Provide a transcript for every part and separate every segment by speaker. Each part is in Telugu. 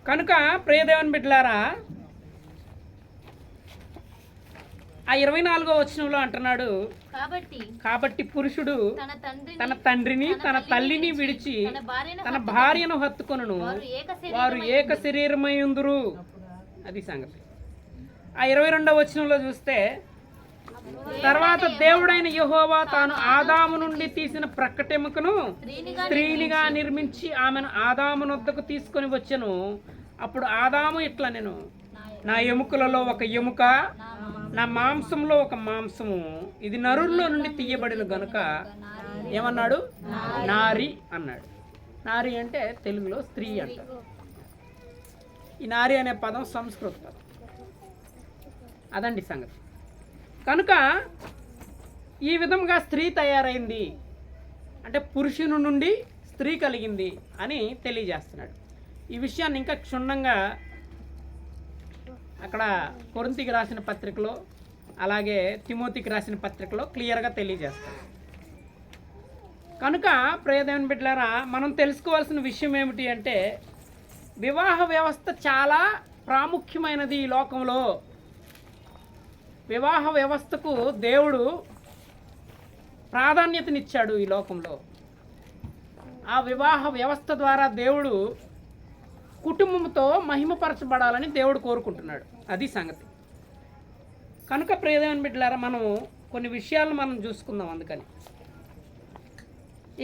Speaker 1: కనుక ప్రియదేవన్ బిడ్డలారా, ఆ 24వ వచనంలో అంటున్నాడు, కాబట్టి పురుషుడు తన తండ్రిని తన తల్లిని విడిచి తన భార్యను హత్తుకొనును, వారు ఏక శరీరమై ఉందురు. అది సంగతి. ఆ 22వ వచనంలో చూస్తే, తర్వాత దేవుడైన యెహోవా తాను ఆదాము నుండి తీసిన ప్రక్కటెముకను స్త్రీనిగా నిర్మించి ఆమెను ఆదాము నొద్దకు తీసుకొని వచ్చెను. అప్పుడు ఆదాము ఇట్లా, నేను నా ఎముకలలో ఒక ఎముక, నా మాంసంలో ఒక మాంసము, ఇది నరుల్లో నుండి తీయబడిన గనుక ఏమన్నాడు? నారి అన్నాడు. నారి అంటే తెలుగులో స్త్రీ అంటారు. ఈ నారి అనే పదం సంస్కృత పదం. అదండి సంగతి. కనుక ఈ విధంగా స్త్రీ తయారైంది అంటే పురుషుని నుండి స్త్రీ కలిగింది అని తెలియజేస్తున్నాడు. ఈ విషయాన్ని ఇంకా క్షుణ్ణంగా అక్కడ కొరింథీకి రాసిన పత్రికలో, అలాగే తిమోతికి రాసిన పత్రికలో క్లియర్గా తెలియజేస్తాడు. కనుక ప్రియదేవుని బిడ్డలారా, మనం తెలుసుకోవాల్సిన విషయం ఏమిటి అంటే, వివాహ వ్యవస్థ చాలా ప్రాముఖ్యమైనది ఈ లోకంలో. వివాహ వ్యవస్థకు దేవుడు ప్రాధాన్యతనిచ్చాడు ఈ లోకంలో. ఆ వివాహ వ్యవస్థ ద్వారా దేవుడు కుటుంబంతో మహిమపరచబడాలని దేవుడు కోరుకుంటున్నాడు. అది సంగతి. కనుక ప్రియదేవుని బిడ్డలారా, మనం కొన్ని విషయాలను మనం చూసుకుందాం. అందుకని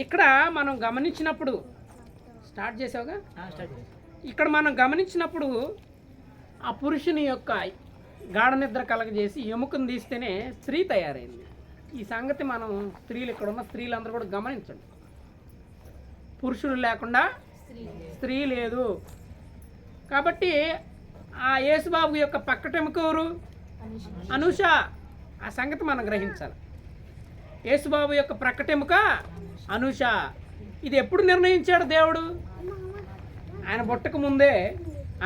Speaker 1: ఇక్కడ మనం గమనించినప్పుడు, స్టార్ట్ చేసావుగా, ఇక్కడ మనం గమనించినప్పుడు ఆ పురుషుని యొక్క గాఢ నిద్ర కలగజేసి ఎముకను తీస్తేనే స్త్రీ తయారైంది. ఈ సంగతి మనం స్త్రీలు, ఇక్కడ ఉన్న స్త్రీలందరూ కూడా గమనించండి. పురుషుడు లేకుండా స్త్రీ లేదు. కాబట్టి ఆ యేసుబాబు యొక్క పక్కటెముక ఎవరు? అనూష. ఆ సంగతి మనం గ్రహించాలి. యేసుబాబు యొక్క ప్రక్కటెముక అనూష. ఇది ఎప్పుడు నిర్ణయించాడు దేవుడు? ఆయన పుట్టక ముందే,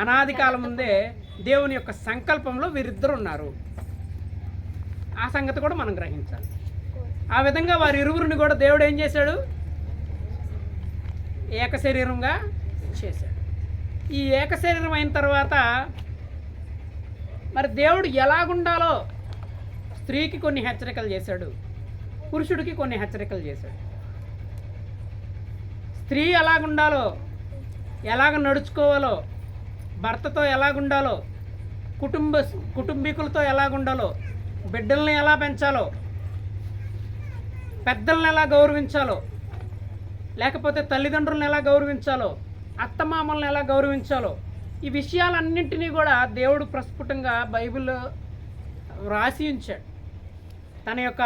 Speaker 1: అనాది కాలం ముందే దేవుని యొక్క సంకల్పంలో వీరిద్దరు ఉన్నారు. ఆ సంగతి కూడా మనం గ్రహించాలి. ఆ విధంగా వారి ఇరువురిని కూడా దేవుడు ఏం చేశాడు? ఏక శరీరంగా చేశాడు. ఈ ఏక శరీరం అయిన తర్వాత మరి దేవుడు ఎలాగుండాలో స్త్రీకి కొన్ని హెచ్చరికలు చేశాడు, పురుషుడికి కొన్ని హెచ్చరికలు చేశాడు. స్త్రీ ఎలాగుండాలో, ఎలాగ నడుచుకోవాలో, భర్తతో ఎలాగుండాలో, కుటుంబీకులతో ఎలాగుండాలో, బిడ్డల్ని ఎలా పెంచాలో, పెద్దల్ని ఎలా గౌరవించాలో, లేకపోతే తల్లిదండ్రులను ఎలా గౌరవించాలో, అత్తమామల్ని ఎలా గౌరవించాలో, ఈ విషయాలన్నింటినీ కూడా దేవుడు ప్రస్ఫుటంగా బైబిల్లో వ్రాసి ఉంచాడు. తన యొక్క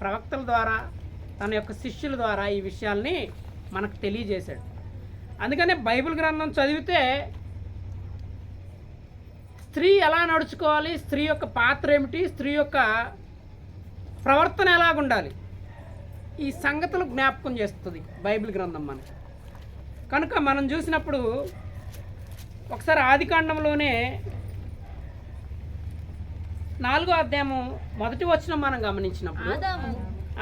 Speaker 1: ప్రవక్తల ద్వారా, తన యొక్క శిష్యుల ద్వారా ఈ విషయాల్ని మనకు తెలియజేశాడు. అందుకనే బైబిల్ గ్రంథం చదివితే స్త్రీ ఎలా నడుచుకోవాలి, స్త్రీ యొక్క పాత్ర ఏమిటి, స్త్రీ యొక్క ప్రవర్తన ఎలాగుండాలి, ఈ సంగతులు జ్ఞాపకం చేస్తుంది బైబిల్ గ్రంథం మనకి. కనుక మనం చూసినప్పుడు ఒకసారి ఆదికాండంలోనే 4వ అధ్యాయము 1వ వచనం మనం గమనించినప్పుడు,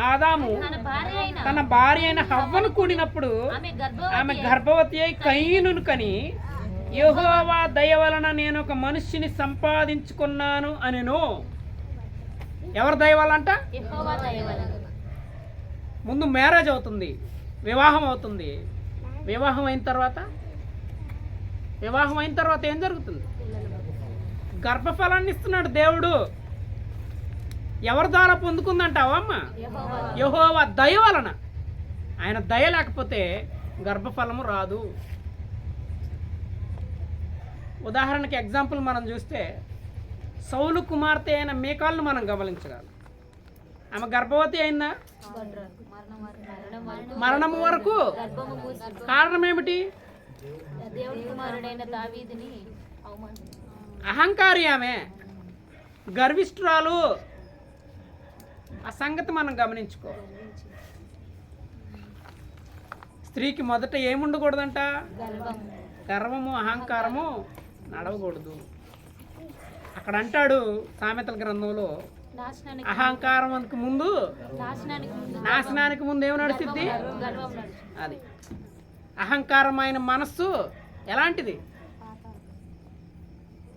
Speaker 1: ఆదాము తన భార్య అయిన హవ్వను కూడినప్పుడు ఆమె గర్భవతి అయి కయీనును కని, యెహోవా దయ వలన నేను ఒక మనుష్యుని సంపాదించుకున్నాను అనెను. ఎవరి దయ వలంట? ముందు మ్యారేజ్ అవుతుంది, వివాహం అవుతుంది. వివాహం అయిన తర్వాత ఏం జరుగుతుంది? గర్భఫలాన్ని ఇస్తున్నాడు దేవుడు. ఎవరి ద్వారా పొందుకుందంటావమ్మ? యెహోవా దయ వలన. ఆయన దయ లేకపోతే గర్భఫలము రాదు. ఉదాహరణకి ఎగ్జాంపుల్ మనం చూస్తే, సౌలు కుమార్తె అయిన మీకాల్ను మనం గమనించగలం. ఆమె గర్భవతి అయిందా? మరణము వరకు. కారణం ఏమిటి? అహంకారి, ఆమె గర్విష్ఠురాలు. ఆ సంగతి మనం గమనించుకోవాలి. స్త్రీకి మొదట ఏముండకూడదంట? గర్వము, అహంకారము నడవకూడదు. అక్కడ అంటాడు సామెతల గ్రంథంలో, అహంకారానికి ముందు, నాశనానికి ముందు ఏమి నడుస్తుంది? అది అహంకారమైన మనస్సు ఎలాంటిది?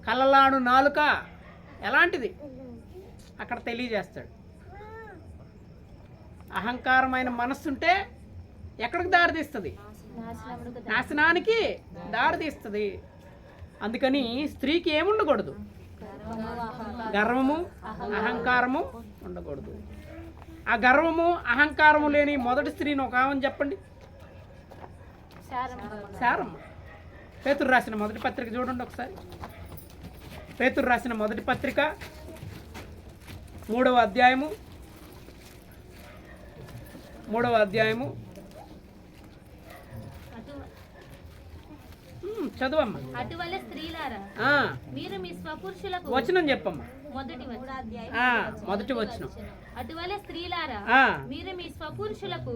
Speaker 1: కలలాడు నాలుక ఎలాంటిది అక్కడ తెలియజేస్తాడు. అహంకారమైన మనస్సుంటే ఎక్కడికి దారితీస్తుంది? నాశనానికి దారితీస్తుంది. అందుకని స్త్రీకి ఏముండకూడదు? గర్వము అహంకారము ఉండకూడదు. ఆ గర్వము అహంకారము లేని మొదటి స్త్రీని ఒక ఆమెను చెప్పండి. శారమ్మ. పేతురు రాసిన మొదటి పత్రిక చూడండి ఒకసారి. పేతురు రాసిన మొదటి పత్రిక 3వ అధ్యాయము చదువమ్మా.
Speaker 2: అటువల్ల స్త్రీలారా మీరు మీ స్వపురుషులకు
Speaker 1: వచనం చెప్పమ్మా. మొదటి వచనం.
Speaker 2: అటువల్ల స్త్రీలారా మీరు మీ స్వపురుషులకు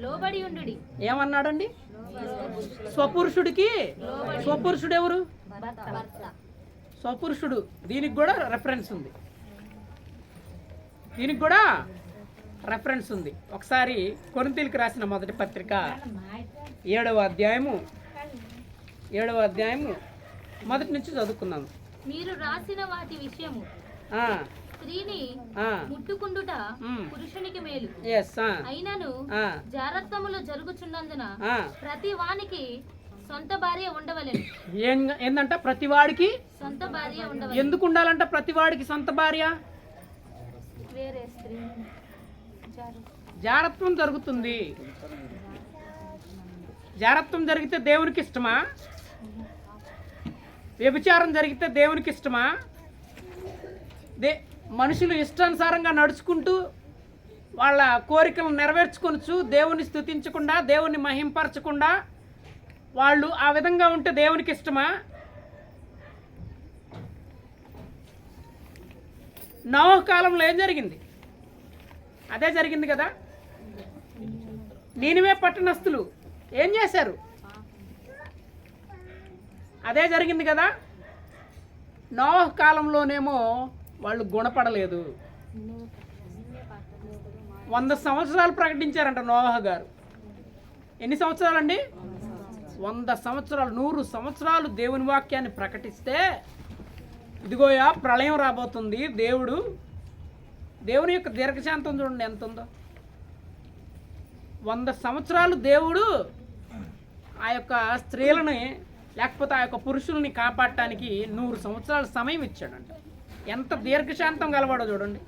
Speaker 2: లోబడి ఉండుడి.
Speaker 1: ఏమన్నాడండి? స్వపురుషుడికి. స్వపురుషుడు ఎవరు? స్వపురుషుడు. దీనికి కూడా రెఫరెన్స్ ఉంది. ఒకసారి కొరింథీయులకు రాసిన మొదటి పత్రిక 7వ అధ్యాయము మొదటి నుంచి చదువుకున్నాను.
Speaker 2: మీరు రాసిన వాటి విషయము స్త్రీని ముట్టుకుండుట పురుషునికి మేలు. అయినను జారత్వములో జరుగుచున్నందున ప్రతి వానికి సొంత భార్య ఉండవలెను.
Speaker 1: ఏందంట? ప్రతి వాడికి
Speaker 2: సొంత భార్య ఉండవలెను.
Speaker 1: ఎందుకు ఉండాలంట ప్రతి వాడికి సొంత భార్య?
Speaker 2: వేరే స్త్రీ
Speaker 1: జారత్వం జరుగుతుంది. జారత్వం జరిగితే దేవునికి ఇష్టమా? వ్యభిచారం జరిగితే దేవునికి ఇష్టమా? మనుషులు ఇష్టానుసారంగా నడుచుకుంటూ వాళ్ళ కోరికలను నెరవేర్చుకొనొచ్చు, దేవుని స్తుతించకుండా, దేవుని మహింపరచకుండా వాళ్ళు ఆ విధంగా ఉంటే దేవునికి ఇష్టమా? నోహు కాలంలో ఏం జరిగింది? అదే జరిగింది కదా. నీనివే పట్టణస్థులు ఏం చేశారు? అదే జరిగింది కదా. నోహు కాలంలోనేమో వాళ్ళు గుణపడలేదు. 100 సంవత్సరాలు ప్రకటించారంట నోహు గారు. ఎన్ని సంవత్సరాలండి? 100 సంవత్సరాలు, 100 సంవత్సరాలు దేవుని వాక్యాన్ని ప్రకటిస్తే ఇదిగోయా ప్రళయం రాబోతుంది. దేవుని యొక్క దీర్ఘశాంతం చూడండి ఎంత ఉందో. 100 సంవత్సరాలు దేవుడు ఆ యొక్క స్త్రీలని లేకపోతే ఆ యొక్క పురుషుల్ని కాపాడటానికి 100 సంవత్సరాల సమయం ఇచ్చాడంట. ఎంత దీర్ఘశాంతం గలవాడో చూడండి.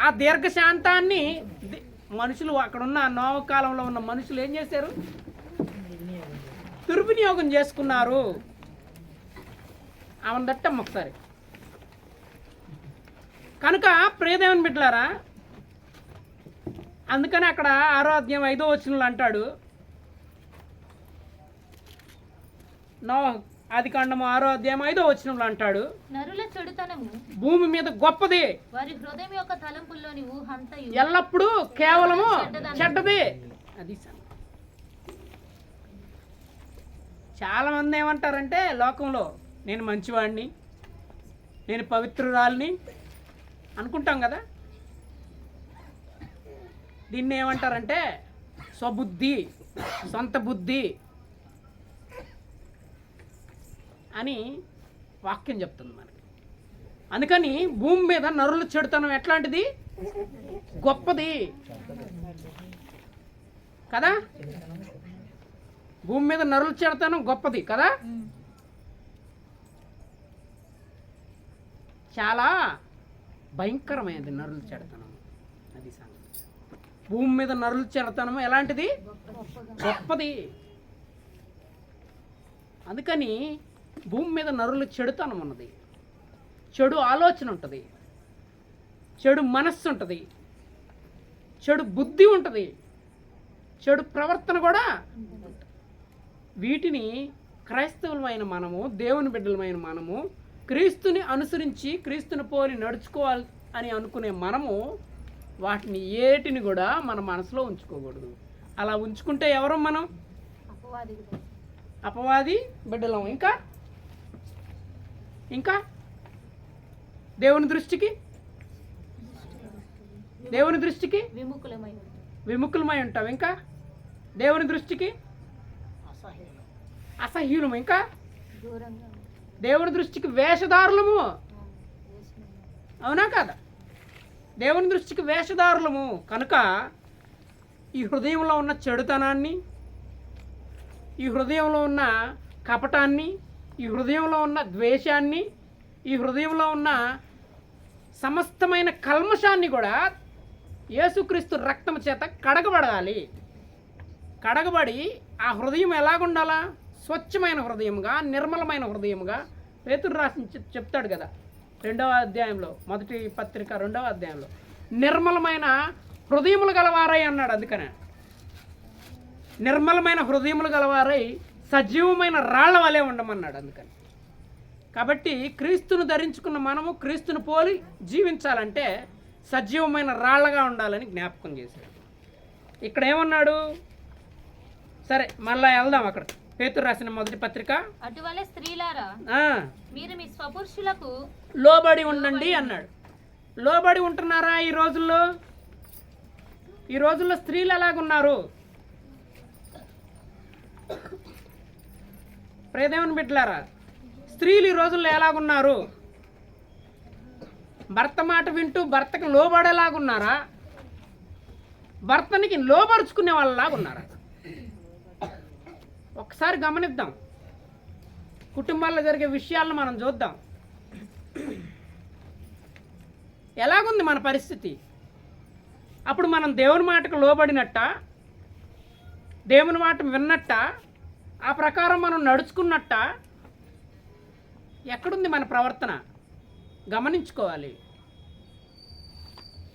Speaker 1: ఆ దీర్ఘశాంతాన్ని మనుషులు, అక్కడున్న నోవహు కాలంలో ఉన్న మనుషులు ఏం చేశారు? దుర్వినియోగం చేసుకున్నారు. ఆమెను దట్టం ఒకసారి. కనుక ప్రియదేవుని బిడ్డలారా, అందుకని అక్కడ 6వ అధ్యాయం 5వ వచనంలో అంటాడు, ఆదికాండము 6వ అధ్యాయం 5వ వచనంలో అంటాడు,
Speaker 2: నరుల చెడుతనము
Speaker 1: భూమి మీద గొప్పది,
Speaker 2: వారి హృదయం యొక్క తలంపుల్లోని ఊహంతయు
Speaker 1: ఎల్లప్పుడూ కేవలము చెడ్డది. అది చాలా మంది ఏమంటారంటే లోకంలో, నేను మంచివాడిని, నేను పవిత్రురాలిని అనుకుంటాం కదా. దీన్ని ఏమంటారంటే స్వబుద్ధి, సొంత బుద్ధి అని వాక్యం చెప్తుంది మనకి. అందుకని భూమి మీద నరుల చెడుతనం ఎట్లాంటిది? గొప్పది కదా. భూమి మీద నరుల చెడుతనం గొప్పది కదా. చాలా భయంకరమైనది నరుల చెడుతనం. అది సంగతి. భూమి మీద నరుల చెడుతనం ఎలాంటిది? గొప్పది. అందుకని భూమి మీద నరుల చెడుతనం ఉన్నది. చెడు ఆలోచన ఉంటుంది, చెడు మనస్సు ఉంటుంది, చెడు బుద్ధి ఉంటుంది, చెడు ప్రవర్తన కూడా. వీటిని క్రైస్తవులమైన మనము, దేవుని బిడ్డలమైన మనము, క్రీస్తుని అనుసరించి క్రీస్తుని పోలి నడుచుకోవాలి అని అనుకునే మనము వాటిని ఏటిని కూడా మన మనసులో ఉంచుకోకూడదు. అలా ఉంచుకుంటే ఎవరు మనం? అపవాది బిడ్డలం. ఇంకా దేవుని దృష్టికి విముఖులమై ఉంటాం. ఇంకా దేవుని దృష్టికి అసహ్యులం. ఇంకా దేవుని దృష్టికి వేషధారులము. అవునా కదా? దేవుని దృష్టికి వేషధారులము. కనుక ఈ హృదయంలో ఉన్న చెడుతనాన్ని, ఈ హృదయంలో ఉన్న కపటాన్ని, ఈ హృదయంలో ఉన్న ద్వేషాన్ని, ఈ హృదయంలో ఉన్న సమస్తమైన కల్మషాన్ని కూడా యేసుక్రీస్తు రక్తము చేత కడగబడాలి. కడగబడి ఆ హృదయం ఎలాగుండాలా? స్వచ్ఛమైన హృదయముగా, నిర్మలమైన హృదయముగా. పేతురు రాసి చెప్తాడు కదా 2వ అధ్యాయంలో, మొదటి పత్రిక 2వ అధ్యాయంలో, నిర్మలమైన హృదయములు గలవారై అన్నాడు. అందుకనే నిర్మలమైన హృదయములు గలవారై సజీవమైన రాళ్ల వలె ఉండమన్నాడు. అందుకని కాబట్టి క్రీస్తును ధరించుకున్న మనము క్రీస్తును పోలి జీవించాలంటే సజీవమైన రాళ్లగా ఉండాలని జ్ఞాపకం చేశాడు. ఇక్కడ ఏమన్నాడు? సరే మళ్ళా వెళ్దాం. అక్కడ పేతురు రాసిన మొదటి పత్రిక,
Speaker 2: అటువలే స్త్రీలారా మీరు మీ స్వపురుషులకు
Speaker 1: లోబడి ఉండండి అన్నాడు. లోబడి ఉంటున్నారా ఈ రోజుల్లో? ఈ రోజుల్లో స్త్రీలు ఎలాగున్నారు? ప్రియదేవుని బిడ్డలారా, స్త్రీలు ఈ రోజుల్లో ఎలాగున్నారు? భర్త మాట వింటూ భర్తకు లోబడేలాగున్నారా? భర్తనికి లోబరుచుకునే వాళ్ళలాగా ఉన్నారా? ఒకసారి గమనిద్దాం. కుటుంబాల్లో జరిగే విషయాలను మనం చూద్దాం. ఎలాగుంది మన పరిస్థితి? అప్పుడు మనం దేవుని మాటకు లోబడినట్ట, దేవుని మాట విన్నట్ట, ఆ ప్రకారం మనం నడుచుకున్నట్ట? ఎక్కడుంది మన ప్రవర్తన? గమనించుకోవాలి.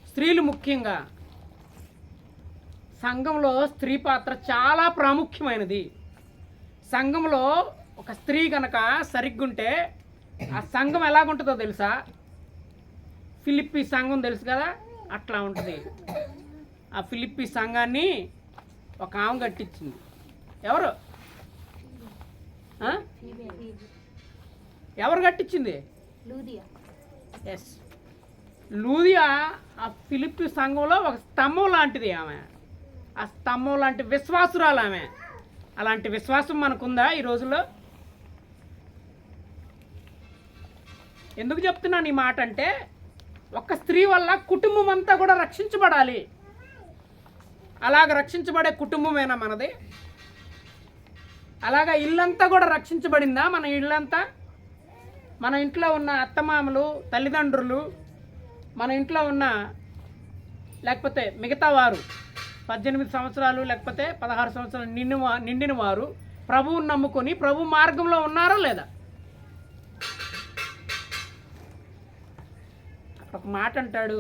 Speaker 1: స్త్రీలు ముఖ్యంగా సంఘంలో స్త్రీ పాత్ర చాలా ప్రాముఖ్యమైనది. సంఘంలో ఒక స్త్రీ కనుక సరిగ్గుంటే ఆ సంఘం ఎలాగుంటుందో తెలుసా? ఫిలిప్పీ సంఘం తెలుసు కదా, అట్లా ఉంటుంది. ఆ ఫిలిప్పీ సంఘాన్ని ఒక ఆమె కట్టించింది. ఎవరు ఎవరు కట్టించింది? ఎస్, లూదియా. ఆ ఫిలిప్పీ సంఘంలో ఒక స్తంభం లాంటిది ఆమె. ఆ స్తంభం లాంటి విశ్వాసురాలు ఆమె. అలాంటి విశ్వాసం మనకుందా ఈ రోజుల్లో? ఎందుకు చెప్తున్నాను ఈ మాట అంటే, ఒక్క స్త్రీ వల్ల కుటుంబం అంతా కూడా రక్షించబడాలి. అలాగ రక్షించబడే కుటుంబమేనా మనది? అలాగా ఇల్లంతా కూడా రక్షించబడిందా? మన ఇల్లంతా, మన ఇంట్లో ఉన్న అత్తమామలు, తల్లిదండ్రులు, మన ఇంట్లో ఉన్న లేకపోతే మిగతా వారు 18 సంవత్సరాలు లేకపోతే 16 సంవత్సరాలు నిండిన వారు ప్రభువుని నమ్ముకొని ప్రభు మార్గంలో ఉన్నారా లేదా? ఒక మాట అంటాడు,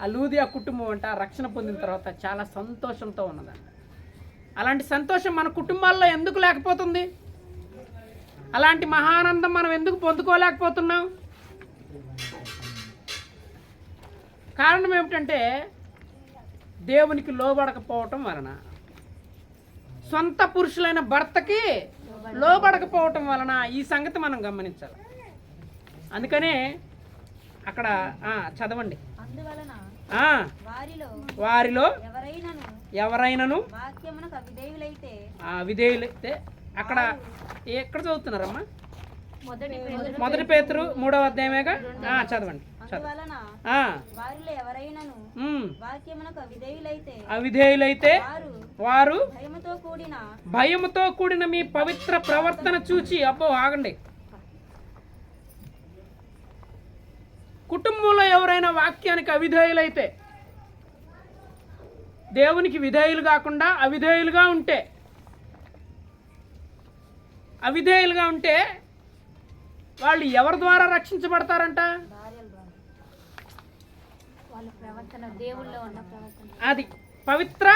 Speaker 1: ఆ లూదియా కుటుంబం అంట రక్షణ పొందిన తర్వాత చాలా సంతోషంతో ఉన్నదంట. అలాంటి సంతోషం మన కుటుంబాల్లో ఎందుకు లేకపోతుంది? అలాంటి మహానందం మనం ఎందుకు పొందుకోలేకపోతున్నాం? కారణం ఏమిటంటే దేవునికి లోబడకపోవటం వలన, సొంత పురుషులైన భర్తకి లోబడకపోవటం వలన. ఈ సంగతి మనం గమనించాలి. అందుకనే అక్కడ చదవండి. వారిలో ఎవరైనాను విధేయులైతే, అక్కడ ఎక్కడ చదువుతున్నారమ్మా? మొదటి పేతురు 3వ అధ్యాయమేగా. చదవండి. అవిధేయులైతే వారు భయముతో కూడిన మీ పవిత్ర ప్రవర్తన చూచి, అబ్బో ఆగండి, కుటుంబంలో ఎవరైనా వాక్యానికి అవిధేయులైతే, దేవునికి విధేయులు కాకుండా అవిధేయులుగా ఉంటే వాళ్ళు ఎవరి ద్వారా రక్షించబడతారంట? అది పవిత్ర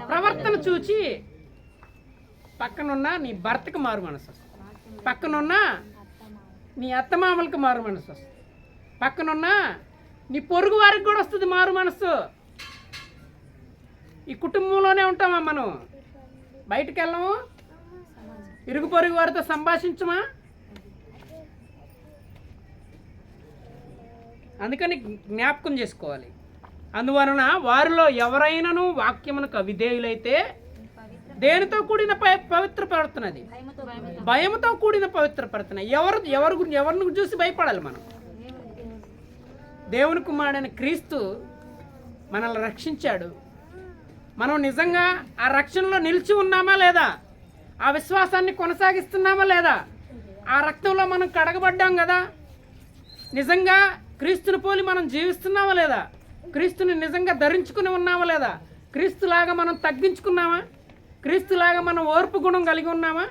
Speaker 1: ప్రవర్తన చూచి. పక్కనున్న నీ భర్తకు మారు మనసు వస్తుంది, పక్కనున్న నీ అత్తమామలకు మారు మనసు వస్తుంది, పక్కనున్న నీ పొరుగు వారికి కూడా వస్తుంది మారు మనసు. ఈ కుటుంబంలోనే ఉంటామా మనం? బయటికి వెళ్ళము, ఇరుగు పొరుగు వారితో సంభాషించమా? అందుకని జ్ఞాపకం చేసుకోవాలి. అందువలన వారిలో ఎవరైనాను వాక్యమునకు అవిధేయులైతే దేనితో కూడిన పవిత్ర ప్రవర్తన అది? భయముతో కూడిన పవిత్ర ప్రవర్తన. ఎవరిని చూసి భయపడాలి మనం? దేవుని కుమారుడైన క్రీస్తు మనల్ని రక్షించాడు. మనం నిజంగా ఆ రక్షణలో నిలిచి ఉన్నామా లేదా? ఆ విశ్వాసాన్ని కొనసాగిస్తున్నామా లేదా? ఆ రక్తంలో మనం కడగబడ్డాం కదా. నిజంగా క్రీస్తుని పోలి మనం జీవిస్తున్నామా లేదా? క్రీస్తుని నిజంగా ధరించుకుని ఉన్నామా లేదా? క్రీస్తులాగా మనం తగ్గించుకున్నామా? క్రీస్తులాగా మనం ఓర్పు గుణం కలిగి ఉన్నామా?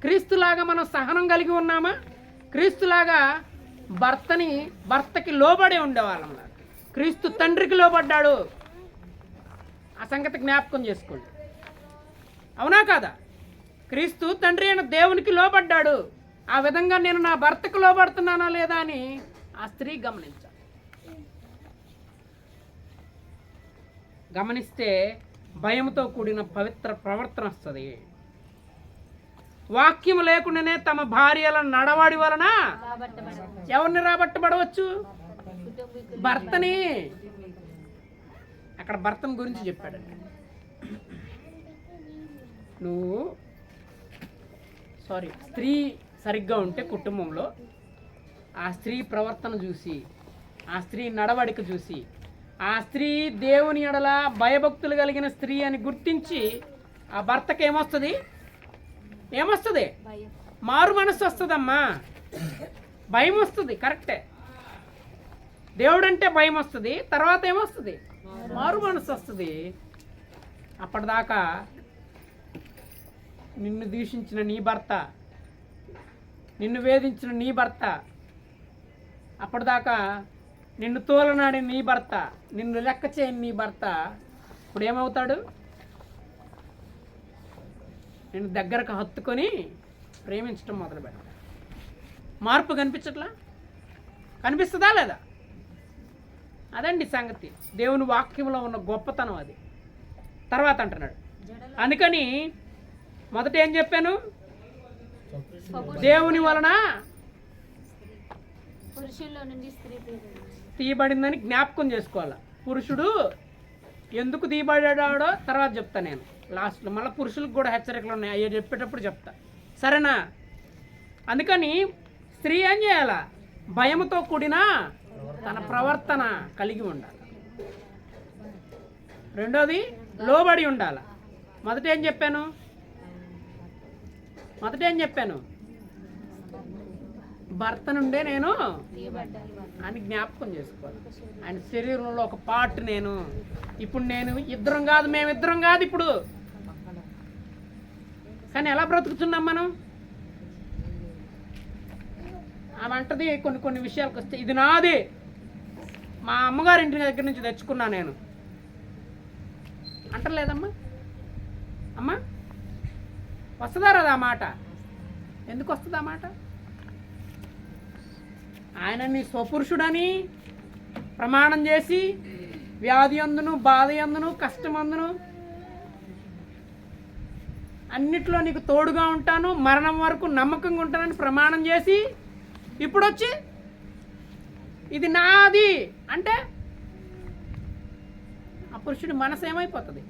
Speaker 1: క్రీస్తులాగా మనం సహనం కలిగి ఉన్నామా? క్రీస్తులాగా భర్తకి లోబడి ఉండేవాళ్ళం. క్రీస్తు తండ్రికి లోబడ్డాడు. ఆ సంగతి జ్ఞాపకం చేసుకోండి. అవునా కాదా? క్రీస్తు తండ్రి అయిన దేవునికి లోబడ్డాడు. ఆ విధంగా నేను నా భర్తకు లోబడుతున్నానా లేదా అని ఆ స్త్రీ గమనించాలి. గమనిస్తే భయంతో కూడిన పవిత్ర ప్రవర్తన వస్తుంది. వాక్యం లేకుండానే తమ భార్యల నడవడి వలన ఎవరిని రాబట్టబడవచ్చు? భర్తని. అక్కడ భర్తను గురించి చెప్పాడండి. స్త్రీ సరిగ్గా ఉంటే కుటుంబంలో ఆ స్త్రీ ప్రవర్తన చూసి, ఆ స్త్రీ నడవడిక చూసి, ఆ స్త్రీ దేవుని ఎడల భయభక్తులు కలిగిన స్త్రీ అని గుర్తించి ఆ భర్తకి ఏమొస్తుంది? మారు మనస్సు వస్తుందమ్మా. భయం వస్తుంది. కరెక్టే. దేవుడంటే భయం వస్తుంది. తర్వాత ఏమొస్తుంది? మారు మనస్సు వస్తుంది. అప్పటిదాకా నిన్ను దూషించిన నీ భర్త, నిన్ను వేధించిన నీ భర్త, అప్పటిదాకా నిన్ను తోలనాడి నీ భర్త, నిన్ను లెక్క చేయని నీ భర్త ఇప్పుడు ఏమవుతాడు? నిన్ను దగ్గరకు హత్తుకొని ప్రేమించడం మొదలు పెడతాడు. మార్పు కనిపించట్లా? కనిపిస్తుందా లేదా? అదండి సంగతి. దేవుని వాక్యంలో ఉన్న గొప్పతనం అది. తర్వాత అంటున్నాడు, అందుకని మొదట ఏం చెప్పాను? దేవుని వలన తీయబడిందని జ్ఞాపకం చేసుకోవాలి. పురుషుడు ఎందుకు తీయబడ్డాడో తర్వాత చెప్తా నేను లాస్ట్లో. మళ్ళీ పురుషులకు కూడా హెచ్చరికలు ఉన్నాయి, అయ్యో చెప్పేటప్పుడు చెప్తా. సరేనా? అందుకని స్త్రీ ఏం చేయాలా? భయముతో కూడిన తన ప్రవర్తన కలిగి ఉండాలి. రెండోది లోబడి ఉండాలి. మొదట ఏం చెప్పాను? భర్త నుండే నేను అని జ్ఞాపకం చేసుకోవాలి. ఆయన శరీరంలో ఒక పార్ట్ నేను. ఇప్పుడు నేను ఇద్దరం కాదు, మేమిద్దరం కాదు ఇప్పుడు. కానీ ఎలా బ్రతుకుతున్నాం మనం? ఆమె అంటది కొన్ని విషయాలకు వస్తే, ఇది నాది, మా అమ్మగారి ఇంటి దగ్గర నుంచి తెచ్చుకున్నా నేను అంటలేదమ్మా. అమ్మా వస్తుందా రాదా ఆ మాట? ఎందుకు వస్తుంది ఆ మాట? ఆయనని స్వపురుషుడని ప్రమాణం చేసి వ్యాధి అందును, బాధ అందును, కష్టం అందును అన్నిట్లో నీకు తోడుగా ఉంటాను, మరణం వరకు నమ్మకంగా ఉంటానని ప్రమాణం చేసి ఇప్పుడు వచ్చి ఇది నాది అంటే ఆ పురుషుడి మనసు ఏమైపోతుంది?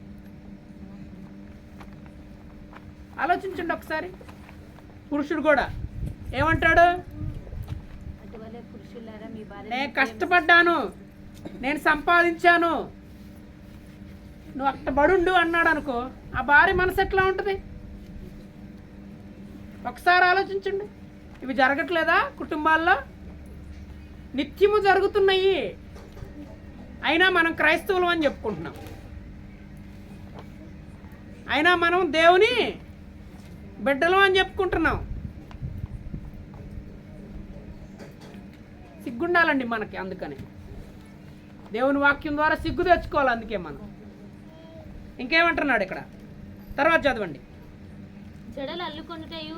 Speaker 1: ఆలోచించండి ఒకసారి. పురుషుడు కూడా ఏమంటాడు? నేను కష్టపడ్డాను, నేను సంపాదించాను, నువ్వు అట్ట బడుండు అన్నాడు అనుకో, ఆ భార్య మనసు ఎట్లా ఉంటుంది? ఒకసారి ఆలోచించండి. ఇవి జరగట్లేదా కుటుంబాల్లో? నిత్యము జరుగుతున్నాయి. అయినా మనం క్రైస్తవులం అని చెప్పుకుంటున్నాం. అయినా మనం దేవుని బిడ్డలం అని చెప్పుకుంటున్నాం. సిగ్గుండాలండి మనకి. అందుకని దేవుని వాక్యం ద్వారా సిగ్గు తెచ్చుకోవాలి. అందుకే మనం ఇంకేమంటున్నాడు ఇక్కడ? తర్వాత చదవండి.
Speaker 2: జడలు అల్లుకొనుటయు,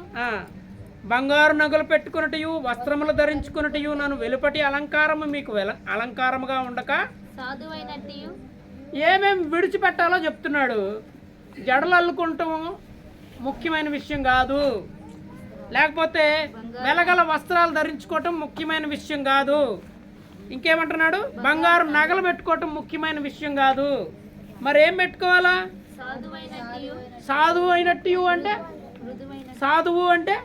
Speaker 1: బంగారు నగలు పెట్టుకొనుటయు, వస్త్రములు ధరించుకొనుటయు, నన్ను వెలుపటి అలంకారము మీకు అలంకారముగా ఉండక
Speaker 2: సాధువైనట్టు
Speaker 1: ఏమేమి విడిచిపెట్టాలో చెప్తున్నాడు. జడలు అల్లుకుంటాం ముఖ్యమైన విషయం కాదు, లేకపోతే వెలగల వస్త్రాలు ధరించుకోవటం ముఖ్యమైన విషయం కాదు. ఇంకేమంటున్నాడు? బంగారు నగలు పెట్టుకోవటం ముఖ్యమైన విషయం కాదు. మరి ఏం పెట్టుకోవాలా?
Speaker 2: సాధువైనట్టియు
Speaker 1: సాధువు అయినట్టు అంటే
Speaker 2: మృదువైన
Speaker 1: సాధువు అంటే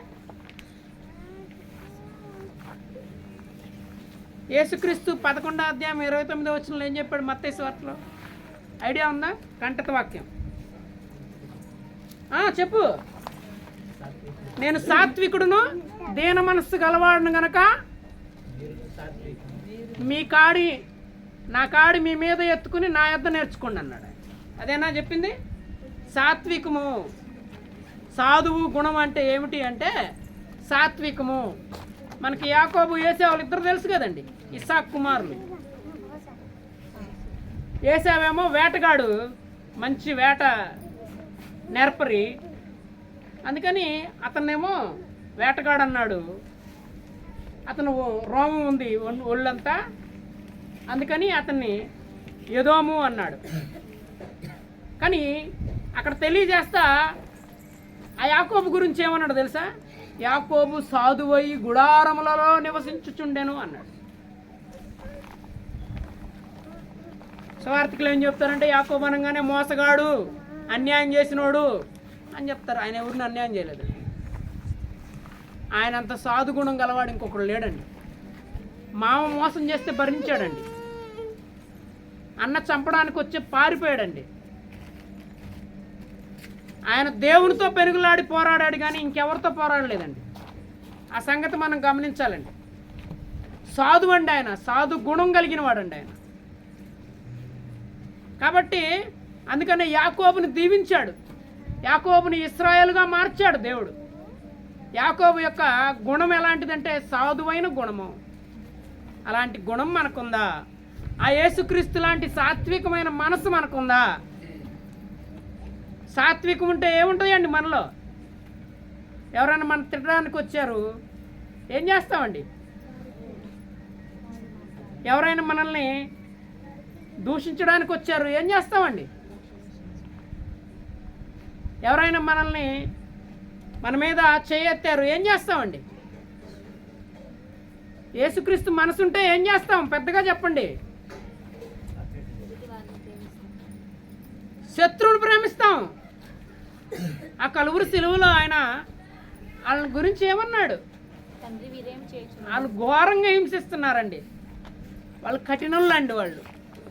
Speaker 1: యేసుక్రీస్తు 11వ అధ్యాయం 29వ వచనంలో ఏం చెప్పాడు మత్తయి సువార్తలో? ఐడియా ఉందా? కంఠత వాక్యం చెప్పు. నేను సాత్వికుడును దీన మనస్సు గలవాడును గనక నా కాడి మీ మీద ఎత్తుకుని నా యొద్ద నేర్చుకోండి అన్నాడు. అదేనా చెప్పింది? సాత్వికము, సాధువు గుణం అంటే ఏమిటి అంటే సాత్వికము. మనకి యాకోబు ఏసావు ఇద్దరు తెలుసు కదండి, ఇస్సాకు కుమారులు. ఏసావేమో వేటగాడు, మంచి వేట నేర్పరి, అందుకని అతన్నేమో వేటగాడు అన్నాడు. అతను రోమం ఉంది ఒళ్ళంతా, అందుకని అతన్ని ఎదోము అన్నాడు. కానీ అక్కడ తెలియజేస్తా ఆ యాకోబు గురించి ఏమన్నాడు తెలుసా? యాకోబు సాధువై గుడారములలో నివసించుచుండెను అన్నాడు. స్వార్థికులు ఏం చెప్తారంటే యాకోబు అనగానే మోసగాడు, అన్యాయం చేసినోడు అని చెప్తారు. ఆయన ఎవరిని అన్యాయం చేయలేదు. ఆయన అంత సాధుగుణం గలవాడు ఇంకొకడు లేడండి. మామ మోసం చేస్తే భరించాడండి. అన్న చంపడానికి వచ్చి పారిపోయాడండి. ఆయన దేవునితో పెరుగులాడి పోరాడాడు కానీ ఇంకెవరితో పోరాడలేదండి. ఆ సంగతి మనం గమనించాలండి. సాధు అండి ఆయన, సాధు గుణం కలిగిన వాడండి ఆయన. కాబట్టి అందుకనే యాకోబుని దీవించాడు, యాకోబుని ఇశ్రాయేలుగా మార్చాడు దేవుడు. యాకోబు యొక్క గుణం ఎలాంటిదంటే సాధువైన గుణము. అలాంటి గుణం మనకుందా? ఆ యేసుక్రీస్తు లాంటి సాత్వికమైన మనసు మనకుందా? సాత్వికం ఉంటే ఏముంటాయండి మనలో? ఎవరైనా మన తిట్టడానికి వచ్చారు, ఏం చేస్తామండి? ఎవరైనా మనల్ని దూషించడానికి వచ్చారు, ఏం చేస్తామండి? ఎవరైనా మనల్ని మన మీద చేయెత్తారు, ఏం చేస్తామండి? యేసుక్రీస్తు మనసుంటే ఏం చేస్తాం? పెద్దగా చెప్పండి. శత్రువుని ప్రేమిస్తాం. ఆ కలువురు సిలువలో ఆయన వాళ్ళ గురించి ఏమన్నాడు? వాళ్ళు ఘోరంగా హింసిస్తున్నారండి, వాళ్ళు కఠినంలో అండి,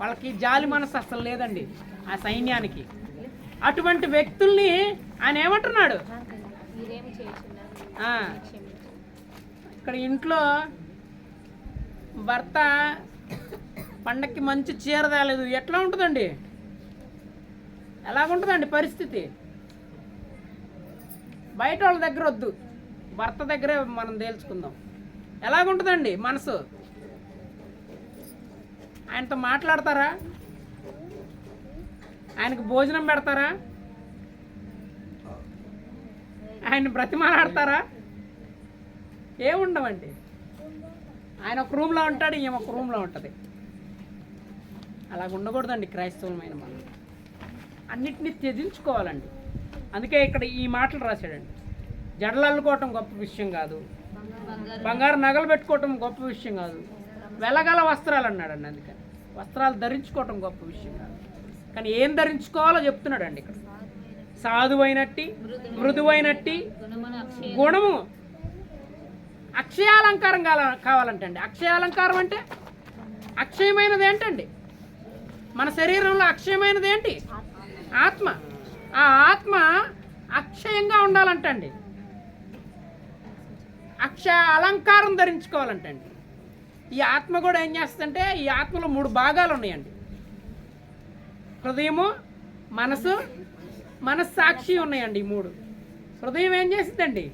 Speaker 1: వాళ్ళకి జాలి మనసు అసలు లేదండి ఆ సైన్యానికి. అటువంటి వ్యక్తుల్ని ఆయన ఏమంటున్నాడు? ఇక్కడ ఇంట్లో భర్త పండక్కి మంచి చీర తేలేదు, ఎట్లా ఉంటుందండి? ఎలాగుంటుందండి పరిస్థితి? బయట వాళ్ళ దగ్గర వద్దు, భర్త దగ్గరే మనం తేల్చుకుందాం. ఎలాగుంటుందండి మనసు? ఆయనతో మాట్లాడతారా? ఆయనకు భోజనం పెడతారా? ఆయన బ్రతిమాలాడతారా? ఏముండవండి. ఆయన ఒక రూమ్లో ఉంటాడు, ఈమె ఒక రూమ్లో ఉంటుంది. అలాగ ఉండకూడదండి క్రైస్తవులమైన మనం. అన్నిటినీ త్యజించుకోవాలండి. అందుకే ఇక్కడ ఈ మాటలు రాశాడండి. జడలు అల్లుకోవటం గొప్ప విషయం కాదు, బంగారు నగలు పెట్టుకోవటం గొప్ప విషయం కాదు, వెలగల వస్త్రాలు అన్నాడండి. అందుకని వస్త్రాలు ధరించుకోవటం గొప్ప విషయం కాదు, కానీ ఏం ధరించుకోవాలో చెప్తున్నాడండి ఇక్కడ. సాధువైనట్టి, మృదువైనట్టి గుణము. అక్షయాలంకారం కావాలంటండి. అక్షయాలంకారం అంటే అక్షయమైనది ఏంటండి? మన శరీరంలో అక్షయమైనది ఏంటి? ఆత్మ. ఆ ఆత్మ అక్షయంగా ఉండాలంటండి. అక్షయ అలంకారం ధరించుకోవాలంటండి. ఈ ఆత్మ కూడా ఏం చేస్తుందంటే, ఈ ఆత్మలో 3 భాగాలు ఉన్నాయండి. హృదయము, మనసు, మనస్సాక్షి ఉన్నాయండి. ఈ 3. హృదయం ఏం చేస్తుందండి?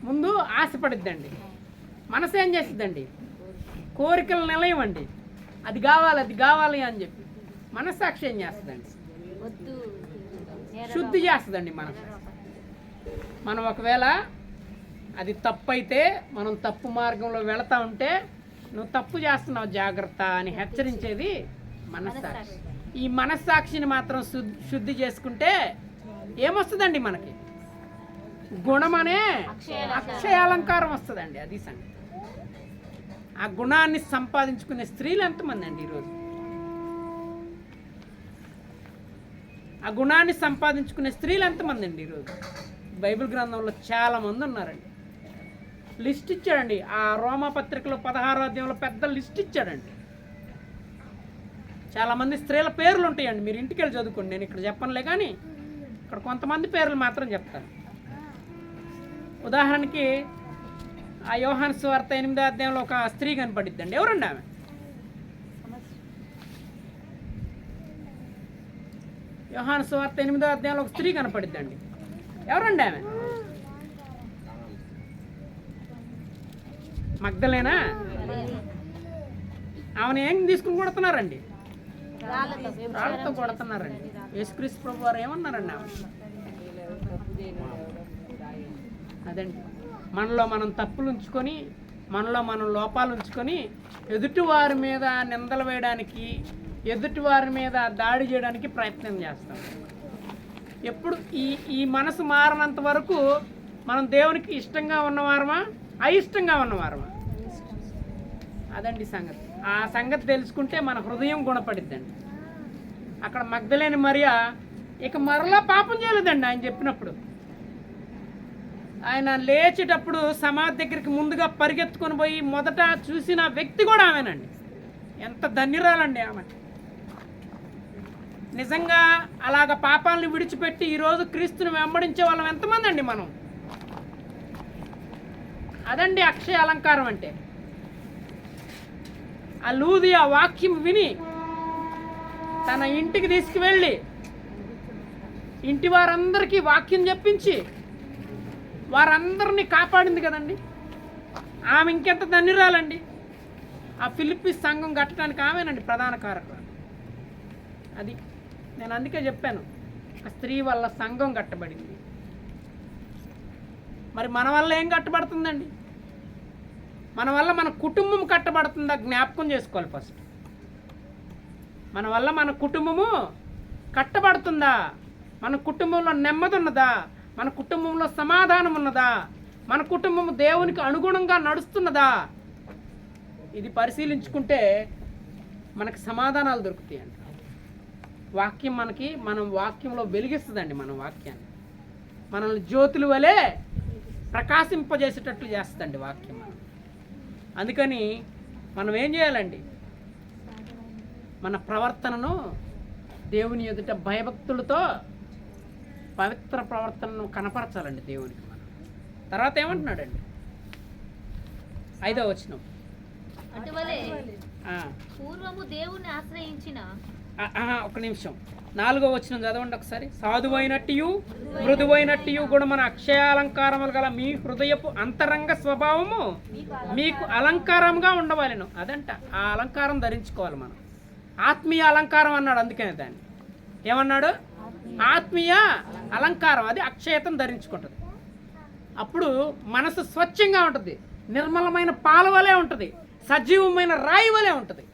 Speaker 1: ముందు ఆశపడిద్దండి. మనసు ఏం చేస్తుందండి? కోరికల నిలయం అండి. అది కావాలి అని చెప్పి. మనస్సాక్షి ఏం చేస్తుందండి? శుద్ధి చేస్తుందండి మనసు. మనం ఒకవేళ అది తప్పు అయితే, మనం తప్పు మార్గంలో వెళతా ఉంటే, నువ్వు తప్పు చేస్తున్నావు జాగ్రత్త అని హెచ్చరించేది మనస్సాక్షి. ఈ మనస్సాక్షిని మాత్రం శుద్ధి చేసుకుంటే ఏమొస్తుందండి మనకి? గుణం అనే అక్షయాలంకారం వస్తుందండి. అది సంగతి. ఆ గుణాన్ని సంపాదించుకునే స్త్రీలు ఎంతమంది అండి ఈరోజు? ఆ గుణాన్ని సంపాదించుకునే స్త్రీలు ఎంతమంది అండి ఈరోజు? బైబిల్ గ్రంథంలో చాలామంది ఉన్నారండి. లిస్ట్ ఇచ్చాడండి. ఆ రోమా పత్రికలో 16వ అధ్యాయంలో పెద్ద లిస్ట్ ఇచ్చాడండి. చాలామంది స్త్రీల పేర్లు ఉంటాయండి, మీరు ఇంటికి వెళ్ళి చదువుకోండి. నేను ఇక్కడ చెప్పనులే, కానీ ఇక్కడ కొంతమంది పేర్లు మాత్రం చెప్తాను. ఉదాహరణకి ఆ యోహాను సువార్త 8వ అధ్యాయంలో ఒక స్త్రీ కనపడిద్దండి. ఎవరండి ఆమె? యోహాను సువార్త 8వ అధ్యాయంలో ఒక స్త్రీ కనపడిద్దండి. ఎవరండి ఆమె? మగ్దలేనా? ఆమెను ఏం తీసుకుని కొడుతున్నారండి? రాళ్ళతో కొడుతున్నారండి. యేసుక్రీస్తు ప్రభు వారు ఏమన్నారండి ఆమె? అదండి, మనలో మనం తప్పులు ఉంచుకొని, మనలో మనం లోపాలు ఉంచుకొని ఎదుటి వారి మీద నిందలు వేయడానికి, ఎదుటి వారి మీద దాడి చేయడానికి ప్రయత్నం చేస్తాం. ఎప్పుడు ఈ మనసు మారినంత వరకు మనం దేవునికి ఇష్టంగా ఉన్నవారమా, అయిష్టంగా ఉన్నవారమా? అదండి సంగతి. ఆ సంగతి తెలుసుకుంటే మన హృదయం గుణపడిద్దండి. అక్కడ మగ్దలేని మరియా ఇక మరలా పాపం చేయలేదండి. ఆయన చెప్పినప్పుడు, ఆయన లేచేటప్పుడు సమాధి దగ్గరికి ముందుగా పరిగెత్తుకొని పోయి మొదట చూసిన వ్యక్తి కూడా ఆమెనండి. ఎంత ధన్యురాలండి ఆమె. నిజంగా అలాగ పాపాలను విడిచిపెట్టి ఈరోజు క్రీస్తుని వెంబడించే వాళ్ళం ఎంతమంది అండి మనం? అదండి అక్షయ అలంకారం అంటే. ఆ లూది ఆ వాక్యం విని తన ఇంటికి తీసుకువెళ్ళి ఇంటి వారందరికీ వాక్యం చెప్పించి వారందరినీ కాపాడింది కదండి. ఆమె ఇంకెంత ధన్యురాలండి. ఆ ఫిలిప్పీ సంఘం కట్టడానికి ఆమెనండి ప్రధాన కారకులు. అది నేను అందుకే చెప్పాను, ఆ స్త్రీ వల్ల సంఘం కట్టబడింది. మరి మన వల్ల ఏం కట్టబడుతుందండి? మన వల్ల మన కుటుంబం కట్టబడుతుందా? జ్ఞాపకం చేసుకోవాలి ఫస్ట్. మన వల్ల మన కుటుంబము కట్టబడుతుందా? మన కుటుంబంలో నెమ్మది ఉన్నదా? మన కుటుంబంలో సమాధానం ఉన్నదా? మన కుటుంబం దేవునికి అనుగుణంగా నడుస్తున్నదా? ఇది పరిశీలించుకుంటే మనకు సమాధానాలు దొరుకుతాయండి. వాక్యం మనం వాక్యంలో వెలిగిస్తుందండి. మన వాక్యాన్ని మనల్ని జ్యోతుల వలె ప్రకాశింపజేసేటట్లు చేస్తుందండి వాక్యం. అందుకని మనం ఏం చేయాలండి? మన ప్రవర్తనను దేవుని ఎదుట భయభక్తులతో పవిత్ర ప్రవర్తనను కనపరచాలండి దేవునికి. మనం తర్వాత ఏమంటున్నాడండి? 5వ వచనం,
Speaker 2: అటువలే పూర్వము దేవుని ఆశ్రయించిన,
Speaker 1: ఒక నిమిషం, 4వ వచనం చదవండి ఒకసారి. సాధువైనట్టు మృదువైనట్టు కూడా మన అక్షయాలంకారములు గల మీ హృదయపు అంతరంగ స్వభావము మీకు అలంకారంగా ఉండవాలను. అదంట, ఆ అలంకారం ధరించుకోవాలి మనం. ఆత్మీయ అలంకారం అన్నాడు. అందుకనే దాన్ని ఏమన్నాడు? ఆత్మీయ అలంకారం. అది అక్షయతను ధరించుకుంటుంది. అప్పుడు మనసు స్వచ్ఛంగా ఉంటుంది, నిర్మలమైన పాల వలె ఉంటుంది, సజీవమైన రాయి వలె ఉంటుంది.